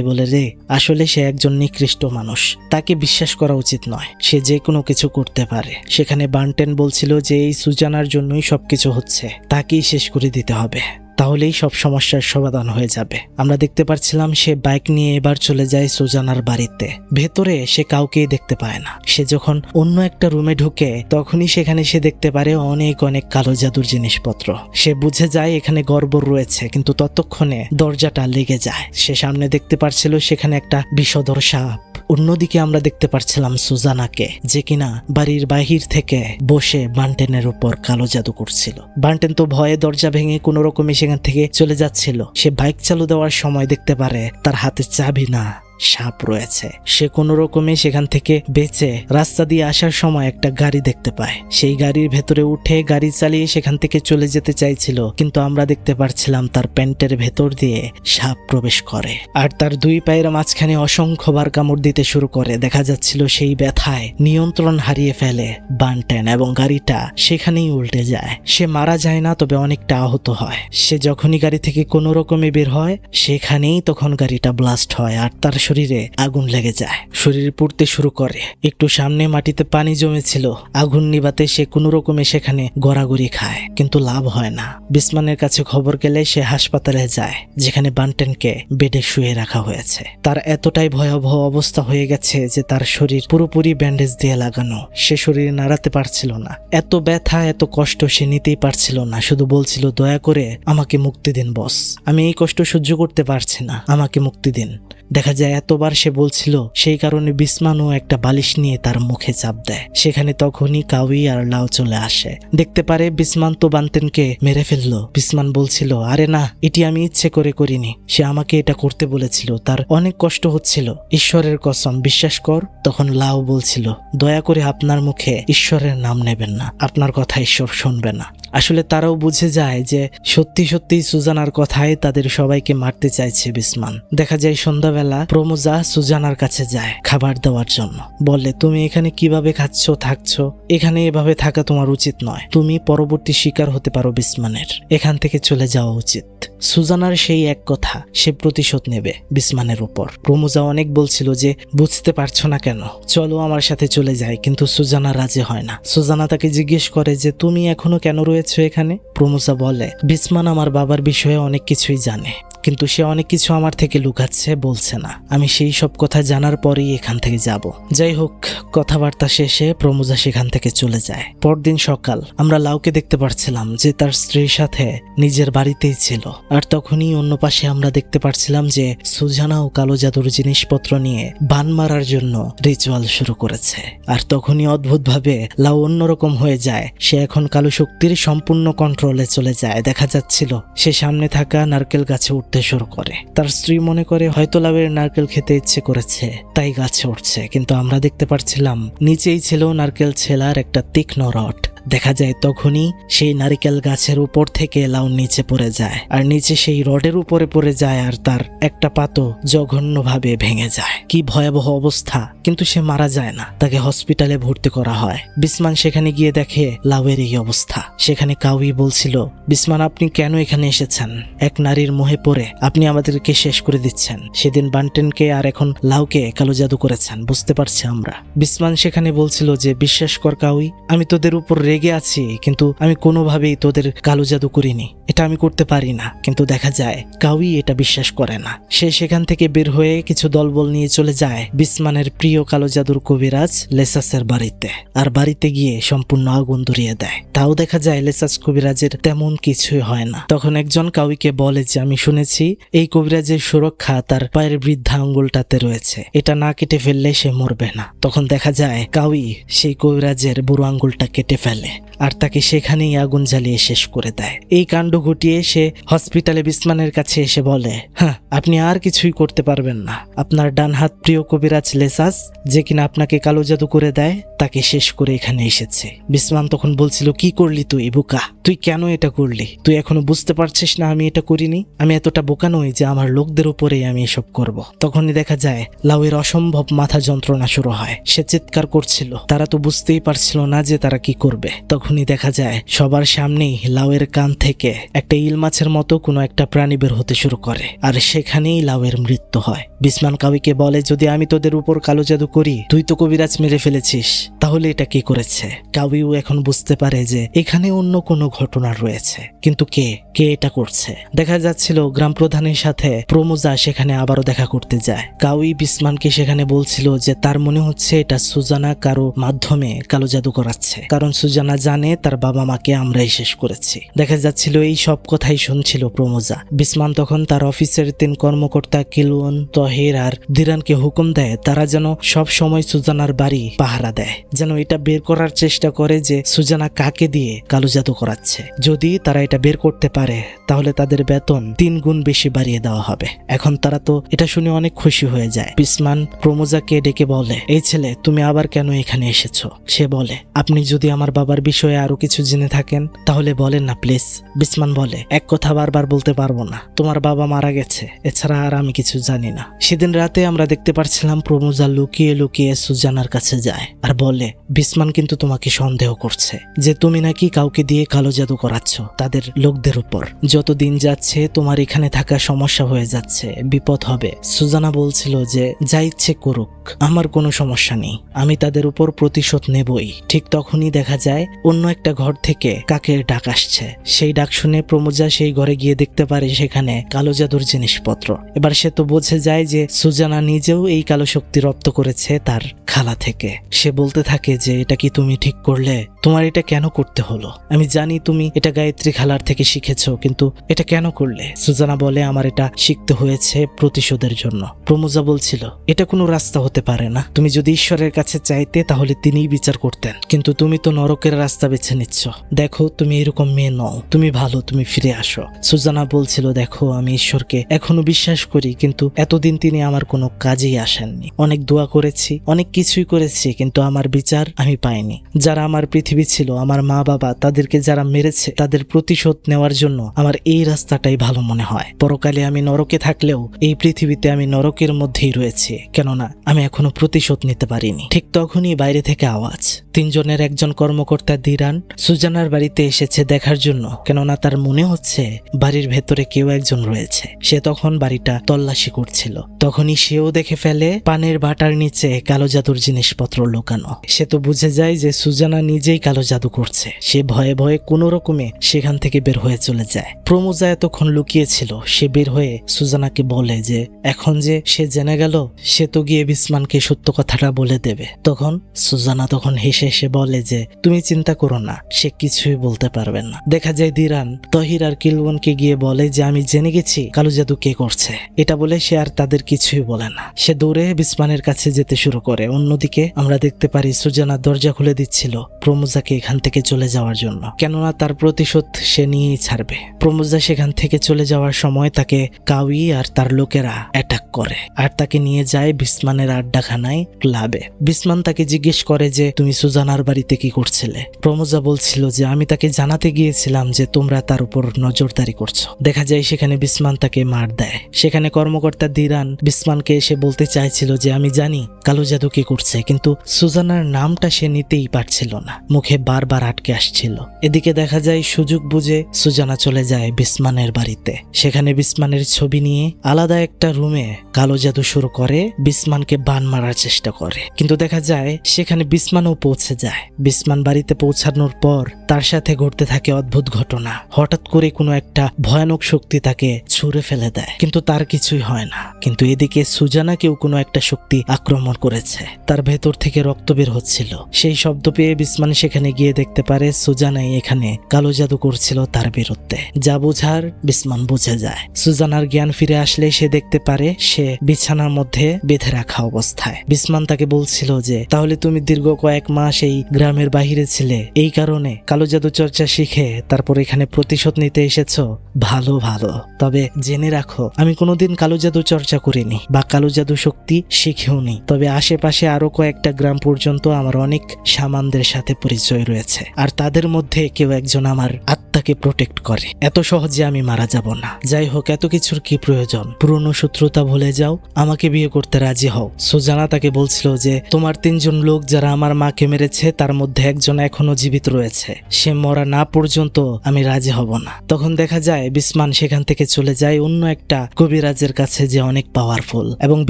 বলে রে, আসলে সে একজন নিকৃষ্ট মানুষ, তাকে বিশ্বাস করা উচিত নয়, সে যে কোনো কিছু করতে পারে। সেখানে বান্টেন বলছিল যে এই সুজানার জন্যই সবকিছু হচ্ছে, তাকেই শেষ করে দিতে হবে, তাহলেই সব সমস্যার সমাধান হয়ে যাবে। আমরা দেখতে পাচ্ছিলাম সে বাইক নিয়ে এবার চলে যায় সুজানার বাড়িতে। ভেতরে সে কাউকেই দেখতে পায় না। সে যখন অন্য একটা রুমে ঢুকে তখনই সেখানে সে দেখতে পারে অনেক অনেক কালো জাদুর জিনিসপত্র। সে বুঝে যায় এখানে গড়বড় রয়েছে, কিন্তু ততক্ষণে দরজাটা লেগে যায়। সে সামনে দেখতে পাচ্ছিল সেখানে একটা বিষধর সাপ। অন্যদিকে আমরা দেখতে পাচ্ছিলাম সুজানাকে, যে কিনা বাড়ির বাহির থেকে বসে বান্টেনের উপর কালো জাদু করছিল। বান্টেন তো ভয়ে দরজা ভেঙে কোনো রকমে সেখান থেকে চলে যাচ্ছিল। সে বাইক চালু দেওয়ার সময় দেখতে পারে তার হাতে চাবি না, সাপ রয়েছে। সে কোনো রকমে সেখান থেকে বেঁচে রাস্তা দিয়ে আসার সময় একটা গাড়ি দেখতে পায়। সেই গাড়ির ভেতরে উঠে গাড়ি চালিয়ে সেখান থেকে চলে যেতে চাইছিল, কিন্তু আমরা দেখতে পাচ্ছিলাম তার প্যান্টের ভেতর দিয়ে সাপ প্রবেশ করে আর তার 2 পায়ের মাঝখানে অসংখ্যবার কামড় দিতে শুরু করে। দেখা যাচ্ছিল সেই ব্যথায় নিয়ন্ত্রণ হারিয়ে ফেলে বান্টেন এবং গাড়িটা সেখানেই উল্টে যায়। সে মারা যায় না, তবে অনেকটা আহত হয়। সে যখনই গাড়ি থেকে কোনো রকমে বের হয় সেখানেই তখন গাড়িটা ব্লাস্ট হয় আর তার শরীরে আগুন লেগে যায়, শরীর পুড়তে শুরু করে। একটু সামনে মাটিতে পানি জমেছিল, আগুন নিভাতে সে কোনো রকমে সেখানে গড়াগড়ি খায়, কিন্তু লাভ হয় না। বিসমানের কাছে খবর গেলে সে হাসপাতালে যায়, যেখানে বান্টেনকে বেডে শুয়ে রাখা হয়েছে। তার এতটাই ভয়াবহ অবস্থা হয়ে গেছে যে তার শরীর পুরোপুরি ব্যান্ডেজ দিয়ে লাগানো, সে শরীর নাড়াতে পারছিল না। এত ব্যথা, এত কষ্ট সে নিতেই পারছিল না, শুধু বলছিল, দয়া করে আমাকে মুক্তি দিন বস, আমি এই কষ্ট সহ্য করতে পারছি না, আমাকে মুক্তি দিন। দেখা যায় এতবার সে বলছিল, সেই কারণে বিসমানও একটা বালিশ নিয়ে তার মুখে চাপ দেয়। সেখানে তখনই কাউই আর লাও চলে আসে। দেখতে পারে বিসমান তো বান্তেনকে মেরে ফেললো। বিসমান বলছিল, আরে না, এটি আমি ইচ্ছে করে করিনি, সে আমাকে এটা করতে বলেছিল, তার অনেক কষ্ট হচ্ছিল, ঈশ্বরের কসম বিশ্বাস কর। তখন লাও বলছিল, দয়া করে আপনার মুখে ঈশ্বরের নাম নেবেন না, আপনার কথা ঈশ্বর শুনবে না। আসলে তারাও বুঝে যায় যে সত্যি সত্যি সুজানার কথায় তাদের সবাইকে মারতে চাইছে বিসমান। দেখা যায় সন্ধ্যাবেলা প্রমোজা সুজানার কাছে যায় খাবার দেওয়ার জন্য। বলে, তুমি এখানে কিভাবে খাচ্ছ থাকছো, এখানে এভাবে থাকা তোমার উচিত নয়, তুমি পরবর্তী শিকার হতে পারো বিসমানের, এখান থেকে চলে যাওয়া উচিত। সুজানার সেই এক কথা, সে প্রতিশোধ নেবে বিসমানের উপর। প্রমোজা অনেক বলছিল যে বুঝতে পারছো না কেন, চলো আমার সাথে চলে যায়, কিন্তু সুজানা রাজি হয় না। সুজানা তাকে জিজ্ঞেস করে যে তুমি এখনো কেন রয়েছো এখানে। প্রমোজা বলে, বিসমান আমার বাবার বিষয়ে অনেক কিছুই জানে, কিন্তু সে অনেক কিছু আমার থেকে লুকাচ্ছে, বলছে না। আমি সেই সব কথা জানার পরেই এখান থেকে যাব। যাই হোক, কথাবার্তা শেষে প্রমোজা সেখান থেকে চলে যায়। পরদিন সকাল আমরা লাউকে দেখতে পাচ্ছিলাম যে তার স্ত্রীর সাথে নিজের বাড়িতেই ছিল। আর তখনই অন্য পাশে আমরা দেখতে পাচ্ছিলাম যে সুজানা ও কালো জাদুর জিনিসপত্র নিয়ে বান মারার জন্য রিচুয়াল শুরু করেছে। আর তখনই অদ্ভুতভাবে লাউ অন্যরকম হয়ে যায়। সে এখন কালো শক্তির সম্পূর্ণ কন্ট্রোলে চলে যায়। দেখা যাচ্ছিল সে সামনে থাকা নারকেল গাছে উঠতে শুরু করে। তার স্ত্রী মনে করে হয়তো লাউয়ের নারকেল খেতে ইচ্ছে করেছে, তাই গাছে উঠছে, কিন্তু আমরা দেখতে পাচ্ছিলাম নিচেই ছিল নারকেল ছেলার একটা তীক্ষ্ণ রড। দেখা যায় তখনই সেই নারিকেল গাছের উপর থেকে লাউ নিচে পড়ে যায়, আর নিচে সেই রডের উপরে পড়ে যায়, আর তার একটা পাতো জঘন্যভাবে ভেঙে যায়। কি ভয়াবহ অবস্থা! কিন্তু সে মারা যায় না, তাকে হসপিটালে ভর্তি করা হয়। বিসমান সেখানে গিয়ে দেখে লাউয়ের এই অবস্থা। সেখানে কাউই বলছিল, বিসমান আপনি কেন এখানে এসেছেন? এক নারীর মোহে পড়ে আপনি আমাদেরকে শেষ করে দিচ্ছেন। সেদিন বান্টেনকে আর এখন লাউকে কালো জাদু করেছেন, বুঝতে পারছি আমরা। বিসমান সেখানে বলছিল যে বিশ্বাস কর কাউই, আমি তোদের উপর রেগে আছি, কিন্তু আমি কোনোভাবেই তোদের কালো জাদু করিনি, এটা আমি করতে পারি না। কিন্তু দেখা যায় কাউই এটা বিশ্বাস করে না। সে সেখান থেকে বের হয়ে কিছু দলবল নিয়ে চলে যায় বিসমানের প্রিয় কালো জাদুর কবিরাজ লেসাসের বাড়িতে। আর বাড়িতে গিয়ে সম্পূর্ণ আগুন ধরিয়ে দেয়। তাও দেখা যায় লেসাস কবিরাজের তেমন কিছুই হয় না। তখন একজন কাউইকে বলে যে আমি শুনেছি এই কবিরাজের সুরক্ষা তার পায়ের বৃদ্ধা আঙ্গুলটাতে রয়েছে, এটা না কেটে ফেললে সে মরবে না। তখন দেখা যায় কাউই সেই কবিরাজের বুড়ো আঙ্গুলটা কেটে ফেলে আর তাকে সেখানেই আগুন জ্বালিয়ে শেষ করে দেয়। এই কাণ্ড ঘটিয়ে সে হসপিটালে বিসমানের কাছে এসে বলে, হ্যাঁ, আপনি আর কিছুই করতে পারবেন না। আপনার ডান হাত প্রিয় কবিরাজ লেসাস, যে কিনা আপনাকে কালো জাদু করে দেয়, তাকে শেষ করে এখানে এসেছে। বিসমান তখন বলছিল, কি করলি তুই বোকা? তুই কেন এটা করলি? তুই এখনো বুঝতে পারছিস না আমি এটা করিনি? আমি এতটা বোকা নই যে আমার লোকদের উপরেই আমি এসব করব। তখনই দেখা যায় লাউয়ের অসম্ভব মাথা যন্ত্রণা শুরু হয়। সে চিৎকার করছিল, তারা তো বুঝতেই পারছিল না যে তারা কি করবে। তখনই দেখা যায় সবার সামনেই লাউয়ের কান থেকে একটা ইল মাছের মতো কোনো একটা প্রাণী বের হতে শুরু করে, আর সেখানেই লাউয়ের মৃত্যু হয়। বিসমান কাউইকে বলে, যদি আমি তোদের উপর কালো জাদু করি, তুই তো কবিরাজ মেরে ফেলেছিস, তাহলে এটা কি করেছে? কাউইও এখন বুঝতে পারে যে এখানে অন্য কোনো ঘটনা রয়েছে, কিন্তু কে এটা করছে? দেখা যাচ্ছিল গ্রাম প্রধানের সাথে প্রমোজা সেখানে আবারও দেখা করতে যায়। কাউই বিসমানকে সেখানে বলছিল যে তার মনে হচ্ছে এটা সুজানা কারো মাধ্যমে কালো জাদু করাচ্ছে, কারণ সুজানা জানে তার বাবা মাকে আমরাই শেষ করেছি। দেখা যাচ্ছিল এই সব কথাই শুনছিল প্রমোজা। বিসমান তখন তার অফিসের 3 কর্মকর্তা কিলুন, তহির আর দিরানকে হুকুম দেয় তারা যেন সব সময় সুজানার বাড়ি পাহারা দেয়, যেন এটা বের করার চেষ্টা করে যে সুজানা কাকে দিয়ে কালো জাদু করাচ্ছে। যদি তারা এটা বের করতে পারে তাহলে তাদের বেতন 3 গুণ বেশি বাড়িয়ে দেওয়া হবে। এখন তারা তো এটা শুনে অনেক খুশি হয়ে যায়। বিসমান প্রমোজাকে ডেকে বলে, এই ছেলে, তুমি আবার কেন এখানে এসেছো? সে বলে, আপনি যদি আমার বাবার বিষয়ে আরো কিছু জেনে থাকেন তাহলে বলেন না প্লিজ। বিসমান বলে, এক কথা বারবার বলতে পারবো না, তোমার বাবা মারা গেছে, এছাড়া আর আমি কিছু জানি না। সেদিন রাতে আমরা দেখতে পাচ্ছিলাম প্রমোজা লুকিয়ে লুকিয়ে সুজানার কাছে যায় আর বলে, বিসমান কিন্তু তোমাকে সন্দেহ করছে যে তুমি নাকি কাউকে দিয়ে কালো জাদু করাচ্ছ তাদের লোকদের উপর। যত দিন যাচ্ছে তোমার এখানে থাকা সমস্যা হয়ে যাচ্ছে, বিপদ হবে। সুজানা বলছিল যে যা ইচ্ছে করুক, আমার কোনো সমস্যা নেই, আমি তাদের উপর প্রতিশোধ নেবই। ঠিক তখনই দেখা যায় অন্য একটা ঘর থেকে কাকের ডাক আসছে। সেই ডাক শুনে প্রমোজা সেই ঘরে গিয়ে দেখতে পারে সেখানে কালো জাদুর জিনিসপত্র। এবার সে তো বুঝে যায় যে সুজানা নিজেও এই কালো শক্তি রপ্ত করেছে তার খালা থেকে। সে বলতে থাকে যে এটা কি তুমি ঠিক করলে? তোমার এটা কেন করতে হলো? আমি জানি তুমি এটা গায়ত্রী খালার থেকে শিখেছো, কিন্তু এটা কেন করলে? সুজানা বলে, আমার এটা শিখতে হয়েছে প্রতিশোধের জন্য। প্রমোজা বলছিল, এটা কোনো রাস্তা হতে পারে না। তুমি যদি ঈশ্বরের কাছে চাইতে তাহলে তিনিই বিচার করতেন, কিন্তু তুমি তো নরকের রাস্তা বেছে নিচ্ছ। দেখো, তুমি এরকম মেয়ে নও, তুমি ভালো, তুমি ফিরে আসো। সুজানা বলছিল, দেখো আমি ঈশ্বরকে এখনো বিশ্বাস করি, কিন্তু এতদিন তিনি আমার কোনো কাজেই আসেননি। অনেক দোয়া করেছি, অনেক কিছুই করেছি, কিন্তু আমার বিচার আমি পাইনি। যারা আমার পৃথিবী ছিল, আমার মা বাবা, তাদেরকে যারা মেরেছে তাদের প্রতিশোধ নেওয়ার জন্য আমার এই রাস্তাটাই ভালো মনে হয়। পরকালে আমি নরকে থাকলেও এই পৃথিবীতে আমি নরকের মধ্যেই রয়েছি, কেননা আমি এখনো প্রতিশোধ নিতে পারিনি। ঠিক তখনই বাইরে থেকে আওয়াজ। তিনজনের একজন কর্মকর্তা দিরান সুজানার বাড়িতে এসেছে দেখার জন্য, কেননা তার মনে হচ্ছে বাড়ির ভেতরে কেউ একজন রয়েছে। সে তখন বাড়িটা তল্লাশি করছিল। তখনই সেও দেখে ফেলে পানের বাটার নিচে কালো জাদুর জিনিসপত্র লুকানো। সে তো বুঝে যায় যে সুজানা নিজেই কালো জাদু করছে। সে ভয়ে ভয়ে কোনো রকমে সেখান থেকে বের হয়ে চলে যায়। প্রমোজা এতক্ষণ লুকিয়েছিল। সে বের হয়ে সুজানাকে বলে যে এখন যে সে জেনে গেল, সে তো গিয়ে বিসমানকে সত্য কথাটা বলে দেবে। তখন সুজানা তখন হেসে হেসে বলে যে তুমি চিন্তা করো না, সে কিছুই বলতে পারবে না। দেখা যায় দিরান তহির আর কিলবনকে গিয়ে বলে যে আমি জেনে গেছি কালো জাদু কে করছে। এটা বলে সে আর তাদের কিছুই বলে না। সে দৌড়ে বিসমানের কাছে যেতে শুরু করে। অন্যদিকে আমরা দেখতে পারি সুজানা দরজা খুলে দিচ্ছিল প্রমোজাকে এখান থেকে চলে যাওয়ার জন্য, কেননা তার প্রতিশোধ সে নিয়েই ছাড়বে। প্রমোজা সেখান থেকে চলে যাওয়ার সময় তাকে কাউই আর তার লোকেরা অ্যাটাক করে আর তাকে নিয়ে যায় বিসমানের আড্ডাখানায়, ক্লাবে। বিসমান তাকে জিজ্ঞেস করে যে তুমি সুজানার বাড়িতে কি করছিলে? প্রমোজা বলছিল যে আমি তাকে জানাতে গিয়েছিলাম যে তোমরা তার উপর নজরদারি করছো। দেখা যায় সেখানে বিসমান তাকে মার দেয়। সেখানে কর্মকর্তা দিরান বিসমানকে এসে বলতে চাইছিল যে আমি জানি কালো জাদু কি করছে, কিন্তু সুজানার নামটা সে নিতেই পারছিল না, মুখে বারবার আটকে আসছিল। এদিকে দেখা যায় সুযোগ বুঝে সুজানা চলে যায় বিসমানের বাড়িতে। সেখানে বিসমানের ছবি নিয়ে আলাদা একটা রুমে কালো জাদু শুরু করে, বিসমানকে বান মারার চেষ্টা করে। কিন্তু দেখা যায় সেখানে বিসমানও পৌঁছে যায়। বিসমান বাড়িতে পৌঁছানোর পর তার সাথে ঘটতে থাকে অদ্ভুত ঘটনা। হঠাৎ করে কোনো একটা ভয়ানক শক্তি তাকে ছুঁড়ে ফেলে দেয়, কিন্তু তার কিছুই হয় না। কিন্তু এদিকে সুজানাকেও কোনো একটা শক্তি আক্রমণ করেছে। তার ভেতর থেকে রক্ত বের হচ্ছিল। সেই শব্দ পেয়ে বিসমান সেখানে গিয়ে দেখতে পারে সুজানাই এখানে কালো জাদু করছিল তার বিরুদ্ধে। যা বোঝার বিসমান বুঝে যায়। সুজানার জ্ঞান ফিরে আসলে সে দেখতে পারে সে বিছানার মধ্যে বেঁধে রাখা অবস্থায়। বিসমান তাকে বলছিল যে তাহলে তুমি দীর্ঘ কয়েক মাস এই গ্রামের বাহিরে ছিলে, এই কারণে কালো জাদু চর্চা শিখে তারপর এখানে প্রতিশোধ নিতে এসেছো। ভালো ভালো, তবে জেনে রাখো আমি কোনোদিন কালো জাদু চর্চা করিনি বা কালো জাদু শক্তি শিখেওনি। তবে আশেপাশে আরো কয়েকটা গ্রাম পর্যন্ত আমার অনেক শামানদের সাথে পরিচয় রয়েছে, আর তাদের মধ্যে কেউ একজন আমার আত্মাকে প্রোটেক্ট করে। এত সহজে আমি মারা যাব না। যাই হোক, এত কিছুর কি প্রয়োজন? পুরনো শত্রুতা ভুলে যাও, আমাকে বিয়ে করতে রাজি হও। সুজানা তাকে বলছিল যে তোমার তিনজন লোক যারা আমার মাকে মেরেছে তার মধ্যে একজন এখনো জীবিত রয়েছে, সে মরা না পর্যন্ত আমি রাজি হব না। তখন দেখা যায় বিসমান সেখান থেকে চলে যায় অন্য একটা কবিরাজের কাছে যে অনেক পাওয়ারফুল, এবং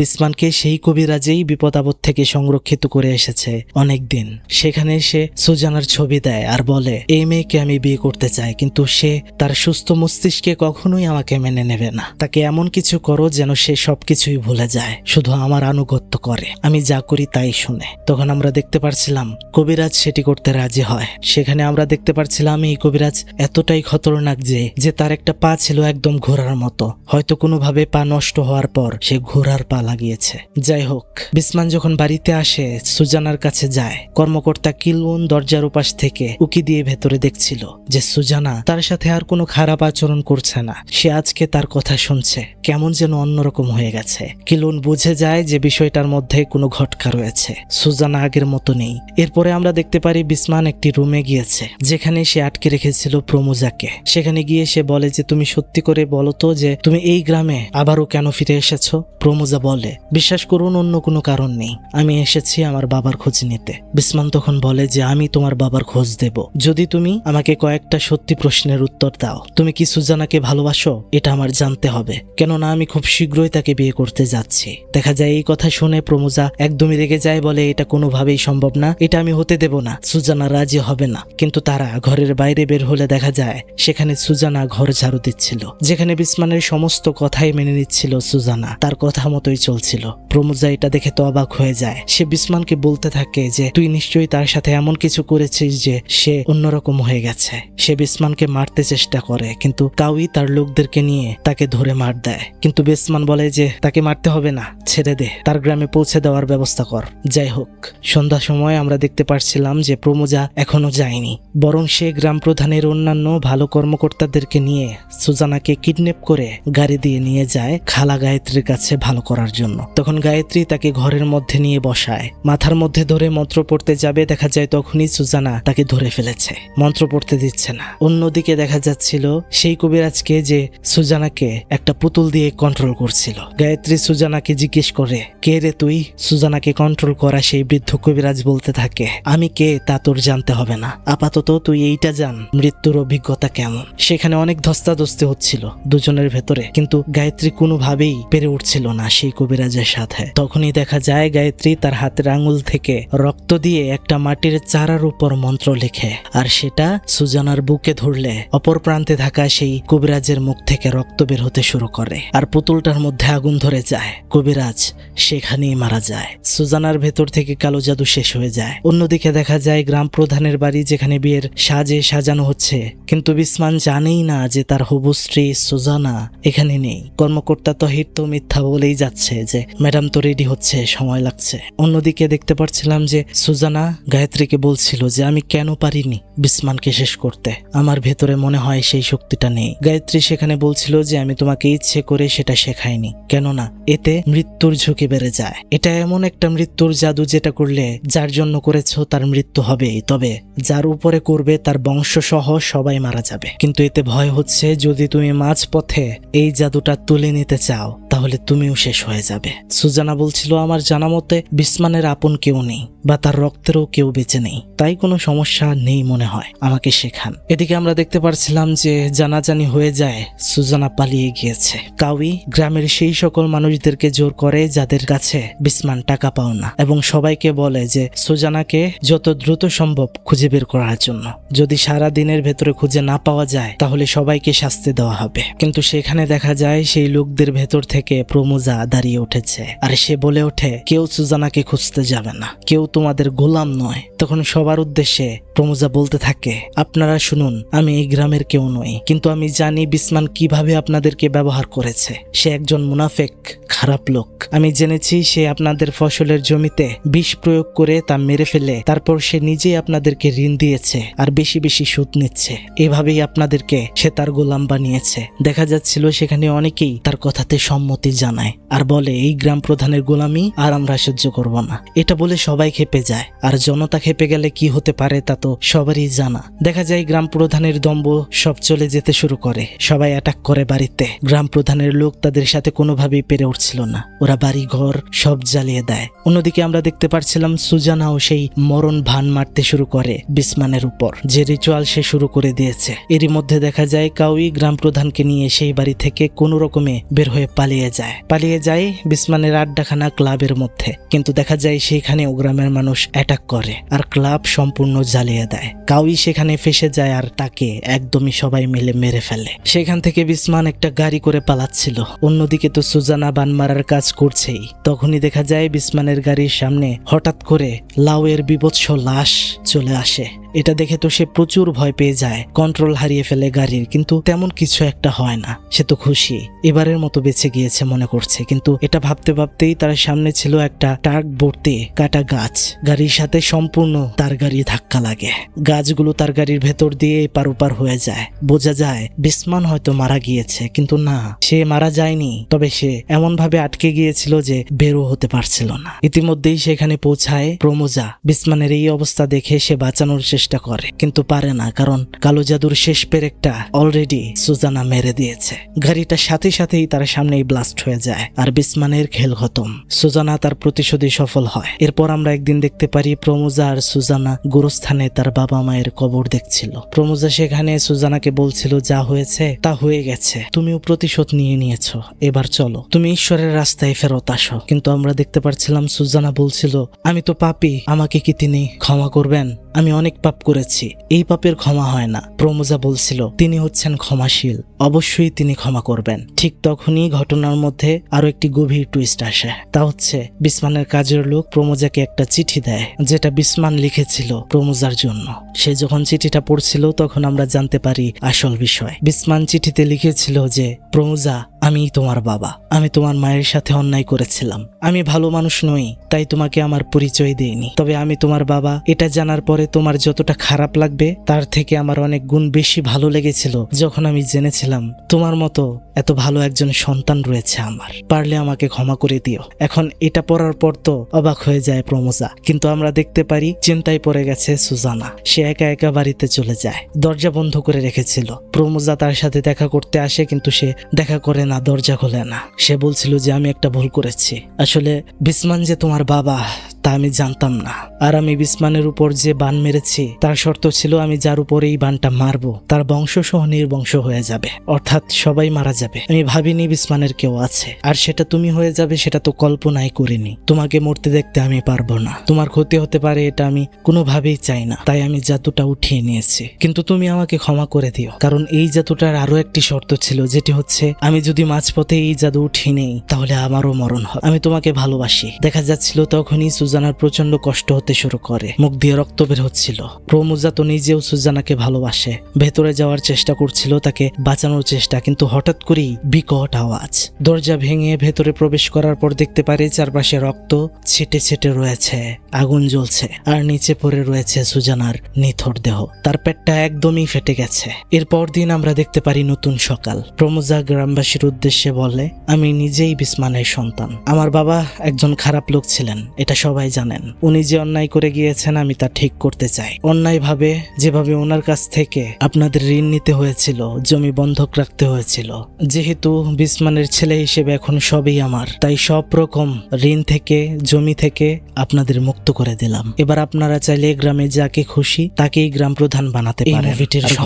বিসমানকে সেই কবিরাজেই বিপদ আপদ থেকে সংরক্ষিত করে এসেছে অনেক দিন। সেখানে সে সুজানার ছবি দেয় আর বলে এই মেয়েকে আমি বিয়ে করতে চাই, কিন্তু সে তার সুস্থ মস্তিষ্কে কখনোই আমাকে মেনে নেবে না। তাকে এমন কিছু করো যেন সে সবকিছুই ভুলে যায়, শুধু আমার আনুগত্য করে, আমি যা করি তাই শুনে। তখন আমরা দেখতে পারছিলাম কবিরাজ সেটি করতে রাজি হয়। সেখানে আমরা দেখতে পারছিলাম এই কবিরাজ এতটাই খতরনাক যে তার একটা পা ছিল একদম ঘোড়ার মতো। হয়তো কোনোভাবে পা নষ্ট হওয়ার পর সে ঘোড়ার পা লাগিয়েছে। যাই হোক, বিসমান যখন বাড়িতে আসে সুজানার কাছে যায়। কর্মকর্তা কিলবন দরজার উপাস থেকে উকি দিয়ে ভেতরে দেখছিল যে সুজানা তার সাথে আর কোনো খারাপ আচরণ করছে না। সে আজকে তার কথা শুনছে, কেমন যেন অন্যরকম হয়ে গেছে। কিলবন বুঝে যায় যে বিষয়টার মধ্যে কোনো ঘটকা রয়েছে। সুজানা আগের মতো নেই। এরপরে আমরা দেখতে পারি বিসমান একটি রুমে গিয়েছে যেখানে সে আটকে রেখেছিল প্রমোজাকে। সেখানে গিয়ে সে বলে যে তুমি সত্যি করে বলো তো যে তুমি এই গ্রামে আবারও কেন ফিরে এসেছো? প্রমোজা বলে বিশ্বাস করুন অন্য কোনো কারণ নেই, আমি এসেছি আমার বাবার খোঁজ নিতে। বিসমান তখন বলে যে আমি তোমার বাবার খোঁজ দেব যদি তুমি আমাকে কয়েকটা সত্যি প্রশ্নের উত্তর দাও। তুমি কি সুজানাকে ভালোবাসো? এটা আমার জানতে হবে, কেননা আমি খুব শীঘ্রই তাকে বিয়ে করতে যাচ্ছি। দেখা যায় এই কথা শুনে প্রমোজা একদমই রেগে যায়, বলে এটা কোনোভাবেই সম্ভব না, এটা আমি হতে দেব না, সুজানা রাজি হবে না। কিন্তু তারা ঘরের বাইরে বের হলে দেখা যায় সেখানে সুজানা ঘর ঝাড়ু দিচ্ছিল, যেখানে বিসমানের সমস্ত কথাই মেনে নিচ্ছিল সুজানা, তার কথা মতোই চলছিল। প্রমোজা এটা দেখে তো অবাক হয়ে যায়। সে বিসমানকে বলতে থাকে যে তুই নিশ্চয়ই তার সাথে এমন কিছু করেছিস যে সে অন্যরকম হয়ে গেছে। সে বিসমানকে মারতে চেষ্টা করে, কিন্তু কাউই তার লোকদেরকে নিয়ে তাকে ধরে মার দেয়। কিন্তু বিসমান বলে যে তাকে মারতে হবে না, ছেড়ে দে, তার গ্রামে পৌঁছে দেওয়ার ব্যবস্থা কর। যাই হোক, সন্ধ্যার সময় আমরা দেখতে পাচ্ছিলাম যে প্রমোজা এখনো যায়নি, বরং সে গ্রাম প্রধানের অন্যান্য ভালো কর্মকর্তাদেরকে নিয়ে সুজানাকে কিডন্যাপ করে গাড়ি দিয়ে নিয়ে যায় খালা গায়ত্রীর কাছে ভালো করার জন্য। তখন গায়ত্রী তাকে ঘরের মধ্যে নিয়ে বসায়, মাথার মধ্যে ধরে মন্ত্র পড়তে যাবে, দেখা যায় তখনই সুজানা তাকে ধরে ফেলেছে, মন্ত্র পড়তে দিচ্ছে না। অন্যদিকে দেখা যাচ্ছিল সেই কবিরাজকে যে সুজানাকে একটা পুতুল দিয়ে কন্ট্রোল করছিল। গায়ত্রী সুজানাকে জিজ্ঞেস করে, কে রে তুই? সুজানাকে কন্ট্রোল করা সেই বৃদ্ধ কবিরাজ বলতে থাকে, আমি কে তা তোর জানতে হবে না, আপাতত তুই এইটা জান মৃত্যুর অভিজ্ঞতা কেমন। সেখানে অনেক ধস্তাধস্তি হচ্ছিল দুজনের ভেতরে, কিন্তু গায়ত্রী কোনোভাবেই পেরে উঠছিল না সেই কবিরাজের সাথে। তখনই দেখা যায় গায়ত্রী তার হাতের আঙুল থেকে রক্ত দিয়ে একটা মাটির চারার উপর মন্ত্র লেখে, আর সেটা সুজানার বুকে ধরলে অপর প্রান্তে থাকা সেই কবিরাজের মুখ থেকে রক্ত বের হতে শুরু করে, আর পুতুলটার মধ্যে আগুন ধরে যায়। কবিরাজ সেখানেই মারা যায়। সুজানার ভেতর থেকে কালো জাদু শেষ হয়ে যায়। অন্যদিকে দেখা যায় গ্রাম প্রধানের বাড়ি, যেখানে বিয়ের সাজে সাজানো হচ্ছে, কিন্তু বিসমান জানেই না যে তার হবু স্ত্রী সুজানা এখানে নেই। কর্মকর্তা তহির তো মিথ্যা বলেই যাচ্ছে যে ম্যাডাম তো রেডি হচ্ছে, সময় লাগছে। অন্যদিকে দেখতে পাচ্ছিলাম যে সুজানা গায়ত্রীকে বলছিল যে আমি কেন পারিনি বিসমানকে শেষ করতে, আমার ভেতরে মনে হয় সেই শক্তিটা নেই। গায়ত্রী সেখানে বলছিল যে আমি তোমাকে ইচ্ছে করে সেটা শেখাইনি, কেননা এতে মৃত্যুর ঝুঁকি বেড়ে যায়। এটা এমন একটা মৃত্যুর জাদু যেটা করলে যার জন্য করেছো তার মৃত্যু হবেই, তবে যার উপরে করবে তার বংশ সহ সবাই মারা যাবে। কিন্তু এতে ভয় হচ্ছে যদি তুমি মাঝপথে এই জাদুটা তুলে নিতে চাও তাহলে তুমিও শেষ হয়ে যাবে। সুজানা বলছিল আমার জানা মতে বিসমানের আপন কেউ নেই, বা তার রক্তেরও কেউ বেঁচে নেই, তাই কোনো সমস্যা নেই মনে হয়, আমাকে শেখান। এদিকে আমরা দেখতে পারছিলাম যে জানাজানি হয়ে যায়, সুজানা পালিয়ে গিয়েছে। কাউই গ্রামের সেই সকল মানুষদেরকে জোর করে যাদের কাছে বিসমান টাকা পাও না, এবং সবাইকে বলে যে সুজানাকে যত দ্রুত সম্ভব খুঁজে বের করার জন্য। যদি সারা দিনের ভেতরে খুঁজে না পাওয়া যায় তাহলে সবাইকে শাস্তি দেওয়া হবে। কিন্তু সেখানে দেখা যায় সেই লোকদের ভেতর থেকে প্রমোজা দাঁড়িয়ে উঠেছে, আর সে বলে ওঠে কেউ সুজানাকে খুঁজতে যাবে না, কেউ তোমাদের গোলাম নয়। তখন সবার উদ্দেশ্যে প্রমোজা বলতে থাকে, আপনারা শুনুন, আমি এই গ্রামের কেউ নই, কিন্তু আমি জানি বিসমান কিভাবে আপনাদেরকে ব্যবহার করেছে। সে একজন মুনাফেক, খারাপ লোক। আমি জেনেছি সে আপনাদের ফসলের জমিতে বিষ প্রয়োগ করে তা মেরে ফেলে তারপর সে নিজেই আপনাদেরকে ঋণ দিয়েছে আর বেশি বেশি সুদ নিচ্ছে। এভাবেই আপনাদেরকে সে তার গোলাম বানিয়েছে। দেখা যাচ্ছিল সেখানে অনেকেই তার কথাতে সম্মতি জানায় আর বলে এই গ্রাম প্রধানের গোলামি আর আমরা সহ্য করব না। এটা বলে সবাই খেপে যায়, আর জনতা খেপে গেলে কি হতে পারে তা তো সবারই জানা। দেখা যায় গ্রাম প্রধানের দম্ভ সব চলে যেতে শুরু করে, সবাই অ্যাটাক করে বাড়িতে। গ্রাম প্রধানের লোক তাদের সাথে কোনোভাবেই পেরে উঠছিল না, ওরা বাড়ি ঘর সব জ্বালিয়ে দেয়। অন্যদিকে আমরা দেখতে পাচ্ছিলাম সুজানাও সেই মরণ ভান মারতে শুরু করে বিসমানের উপর, যে রিচুয়াল সে শুরু করে দিয়েছে। এরই মধ্যে দেখা যায় কাউই গ্রাম প্রধানকে নিয়ে সেই বাড়ি থেকে কোনো রকমে বের হয়ে পালিয়ে যায় বিসমানের আড্ডাখানা ক্লাবের মধ্যে। কিন্তু দেখা যায় সেখানেও গ্রামের মানুষ অ্যাটাক করে আর ক্লাব সম্পূর্ণ জ্বালিয়ে দেয়। কাউই সেখানে ফেসে যায় আর তাকে একদমই সবাই মিলে মেরে ফেলে। সেখান থেকে বিসমান একটা গাড়ি করে পালাচ্ছিল। অন্যদিকে তো সুজানা বান মারার কাজ করছেই। তখনই দেখা যায় বিসমানের গাড়ির সামনে হঠাৎ করে লাউয়ের বিভৎস লাশ চলে আসে। এটা দেখে তো সে প্রচুর ভয় পেয়ে যায়, কন্ট্রোল হারিয়ে ফেলে গাড়ির, কিন্তু তেমন কিছু একটা হয় না। সে তো খুশি, এবারের মতো বেঁচে গিয়েছে মনে করছে। কিন্তু এটা ভাবতে ভাবতেই তার সামনে ছিল একটা ট্রাক ভর্তি কাটা গাছ। গাড়ির সাথে সম্পূর্ণ তার গাড়ি ধাক্কা লাগে, গাছগুলো তার গাড়ির ভেতর দিয়ে এপার ওপার হয়ে যায়। বোঝা যায় বিসমান হয়তো মারা গিয়েছে, কিন্তু না, সে মারা যায়নি, তবে সে এমন ভাবে আটকে গিয়েছিল যে বেরো হতে পারছিল না। ইতিমধ্যেই সেখানে পৌঁছায় প্রমোজা। বিসমানের এই অবস্থা দেখে সে বাঁচানোর চেষ্টা চেষ্টা করে কিন্তু পারে না, কারণ কালো জাদুর শেষ পেরেকটা অলরেডি সুজানা মেরে দিয়েছে। গাড়িটা সাথে সাথেই তার সামনেই ব্লাস্ট হয়ে যায় আর বিসমানের খেল খতম। সুজানা তার প্রতিশোধে সফল হয়। এরপর আমরা একদিন দেখতে পারি প্রমোজা আর সুজানা গোরস্থানে তার বাবা মায়ের কবর দেখছিল। প্রমোজা সেখানে সুজানাকে বলছিল, যা হয়েছে তা হয়ে গেছে, তুমিও প্রতিশোধ নিয়ে নিয়েছো, এবার চলো তুমি ঈশ্বরের রাস্তায় ফেরত আসো। কিন্তু আমরা দেখতে পাচ্ছিলাম সুজানা বলছিল, আমি তো পাপী, আমাকে কি তিনি ক্ষমা করবেন? আমি অনেক পাপ করেছি, এই পাপের ক্ষমা হয় না। প্রমোজা বলছিল, তিনি হচ্ছেন ক্ষমাশীল, অবশ্যই তিনি ক্ষমা করবেন। ঠিক তখনই ঘটনার মধ্যে আরো একটি গভীর টুইস্ট আসে। তা হচ্ছে বিসমানের কাজের লোক প্রমোজাকে একটা চিঠি দেয়, যেটা বিসমান লিখেছিল প্রমোজার জন্য। সে যখন চিঠিটা পড়ছিল তখন আমরা জানতে পারি আসল বিষয়। বিসমান চিঠিতে লিখেছিল যে, প্রমোজা, আমি তোমার বাবা, আমি তোমার মায়ের সাথে অন্যায় করেছিলাম, আমি ভালো মানুষ নই, তাই তোমাকে আমার পরিচয় দেইনি। তবে আমি তোমার বাবা এটা জানার পরে তোমার যতটা খারাপ লাগবে তার থেকে আমার অনেক গুণ বেশি ভালো লেগেছিল যখন আমি জেনেছিলাম তোমার মতো এত ভালো একজন সন্তান রয়েছে আমার। পারলে আমাকে ক্ষমা করে দিও। এখন এটা পড়ার পর তো অবাক হয়ে যায় প্রমোজা, কিন্তু আমরা দেখতে পারি চিন্তায় পড়ে গেছে সুজানা। সে একা একা বাড়িতে চলে যায়, দরজা বন্ধ করে রেখেছিল। প্রমোজা তার সাথে দেখা করতে আসে কিন্তু সে দেখা করে না, দরজা খোলে না। সে বলছিল যে, আমি একটা ভুল করেছি, আসলে বিসমান যে তোমার বাবা তা আমি জানতাম না। আর আমি বিসমানের উপর যে বান মেরেছি তার শর্ত ছিল আমি যার উপর এই বানটা মারবো তার বংশ সহ নির্বংশ হয়ে যাবে, অর্থাৎ সবাই মারা যাবে। আমি ভাবিনি বিসমানের কেউ আছে, আর সেটা তুমি হয়ে যাবে সেটা তো কল্পনাই করিনি। তোমাকে মরতে দেখতে আমি পারবো না, তোমার ক্ষতি হতে পারে এটা আমি কোনোভাবেই চাই না, তাই আমি জাদুটা উঠিয়ে নিয়েছি। কিন্তু তুমি আমাকে ক্ষমা করে দিও, কারণ এই জাদুটার আরো একটি শর্ত ছিল, যেটি হচ্ছে আমি যদি মাঝপথে এই জাদু উঠিয়ে নেই তাহলে আমারও মরণ হবে। আমি তোমাকে ভালোবাসি। দেখা যাচ্ছিল তখনই সুজানার প্রচন্ড কষ্ট হতে শুরু করে, মুখ দিয়ে রক্ত বের হচ্ছিল। প্রমোজা তো নিজেও সুজানাকে ভালোবাসে, ভেতরে যাওয়ার চেষ্টা করছিল, তাকে বাঁচানোর চেষ্টা, কিন্তু হঠাৎ করেই বিকট আওয়াজ। দরজা ভেঙে ভেতরে প্রবেশ করার পর দেখতে পারে চারপাশে রক্ত ছেটে ছেটে রয়েছে, আগুন জ্বলছে, আর নিচে পড়ে রয়েছে সুজানার নিথর দেহ। তার পেটটা একদমই ফেটে গেছে। এরপর দিন আমরা দেখতে পারি নতুন সকাল। প্রমোজা গ্রামবাসীর উদ্দেশ্যে বলে, আমি নিজেই বিসমানের সন্তান। আমার বাবা একজন খারাপ লোক ছিলেন, এটা সবাই জানেন। উনি যে অন্যায় করে গিয়েছেন আমি তা ঠিক করতে চাই। অন্যায় ভাবে যেভাবে ওনার কাছ থেকে আপনাদের ঋণ নিতে হয়েছিল, জমি বন্ধক রাখতে হয়েছিল, যেহেতু বিসমানের ছেলে হিসেবে এখন সবই আমার, তাই সব রকম ঋণ থেকে, জমি থেকে আপনাদের মুক্ত করে দিলাম। এবার আপনারা চাইলে গ্রামে যাকে খুশি তাকেই গ্রাম প্রধান বানাতে পারেন।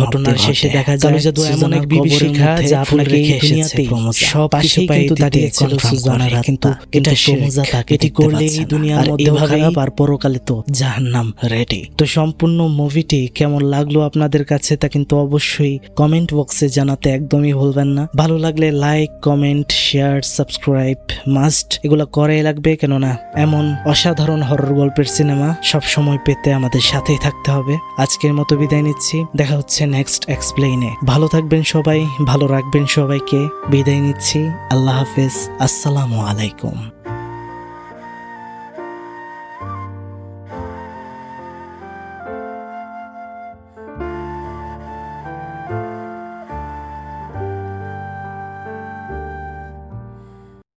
ঘটনার শেষে দেখা যায় জাদু এমন এক বিভীষিকা যা আপনাকে এই দুনিয়াতেই সব পাশে কিন্তু দাঁড়িয়েছিল সুজানার, কিন্তু এটা প্রমোজা তাকে এটি করলে এই দুনিয়ার মধ্যে খারাপ আর পরকালে তো জাহান্নাম রেডি। তো সম্পূর্ণ মুভিটি কেমন লাগলো আপনাদের কাছে তা কিন্তু অবশ্যই কমেন্ট বক্সে জানাতে একদমই ভুলবেন না। ভালো লাগলে like, comment, share, subscribe must, এগুলো করাই লাগবে, কেননা এমন অসাধারণ হরর গল্পের সিনেমা সব সময় পেতে আমাদের সাথেই থাকতে হবে। আজকের মতো বিদায় নিচ্ছি, দেখা হচ্ছে নেক্সট এক্সপ্লেইনে। ভালো থাকবেন সবাই, ভালো রাখবেন সবাইকে। বিদায় নিচ্ছি, আল্লাহ হাফেজ, আসসালামু আলাইকুম।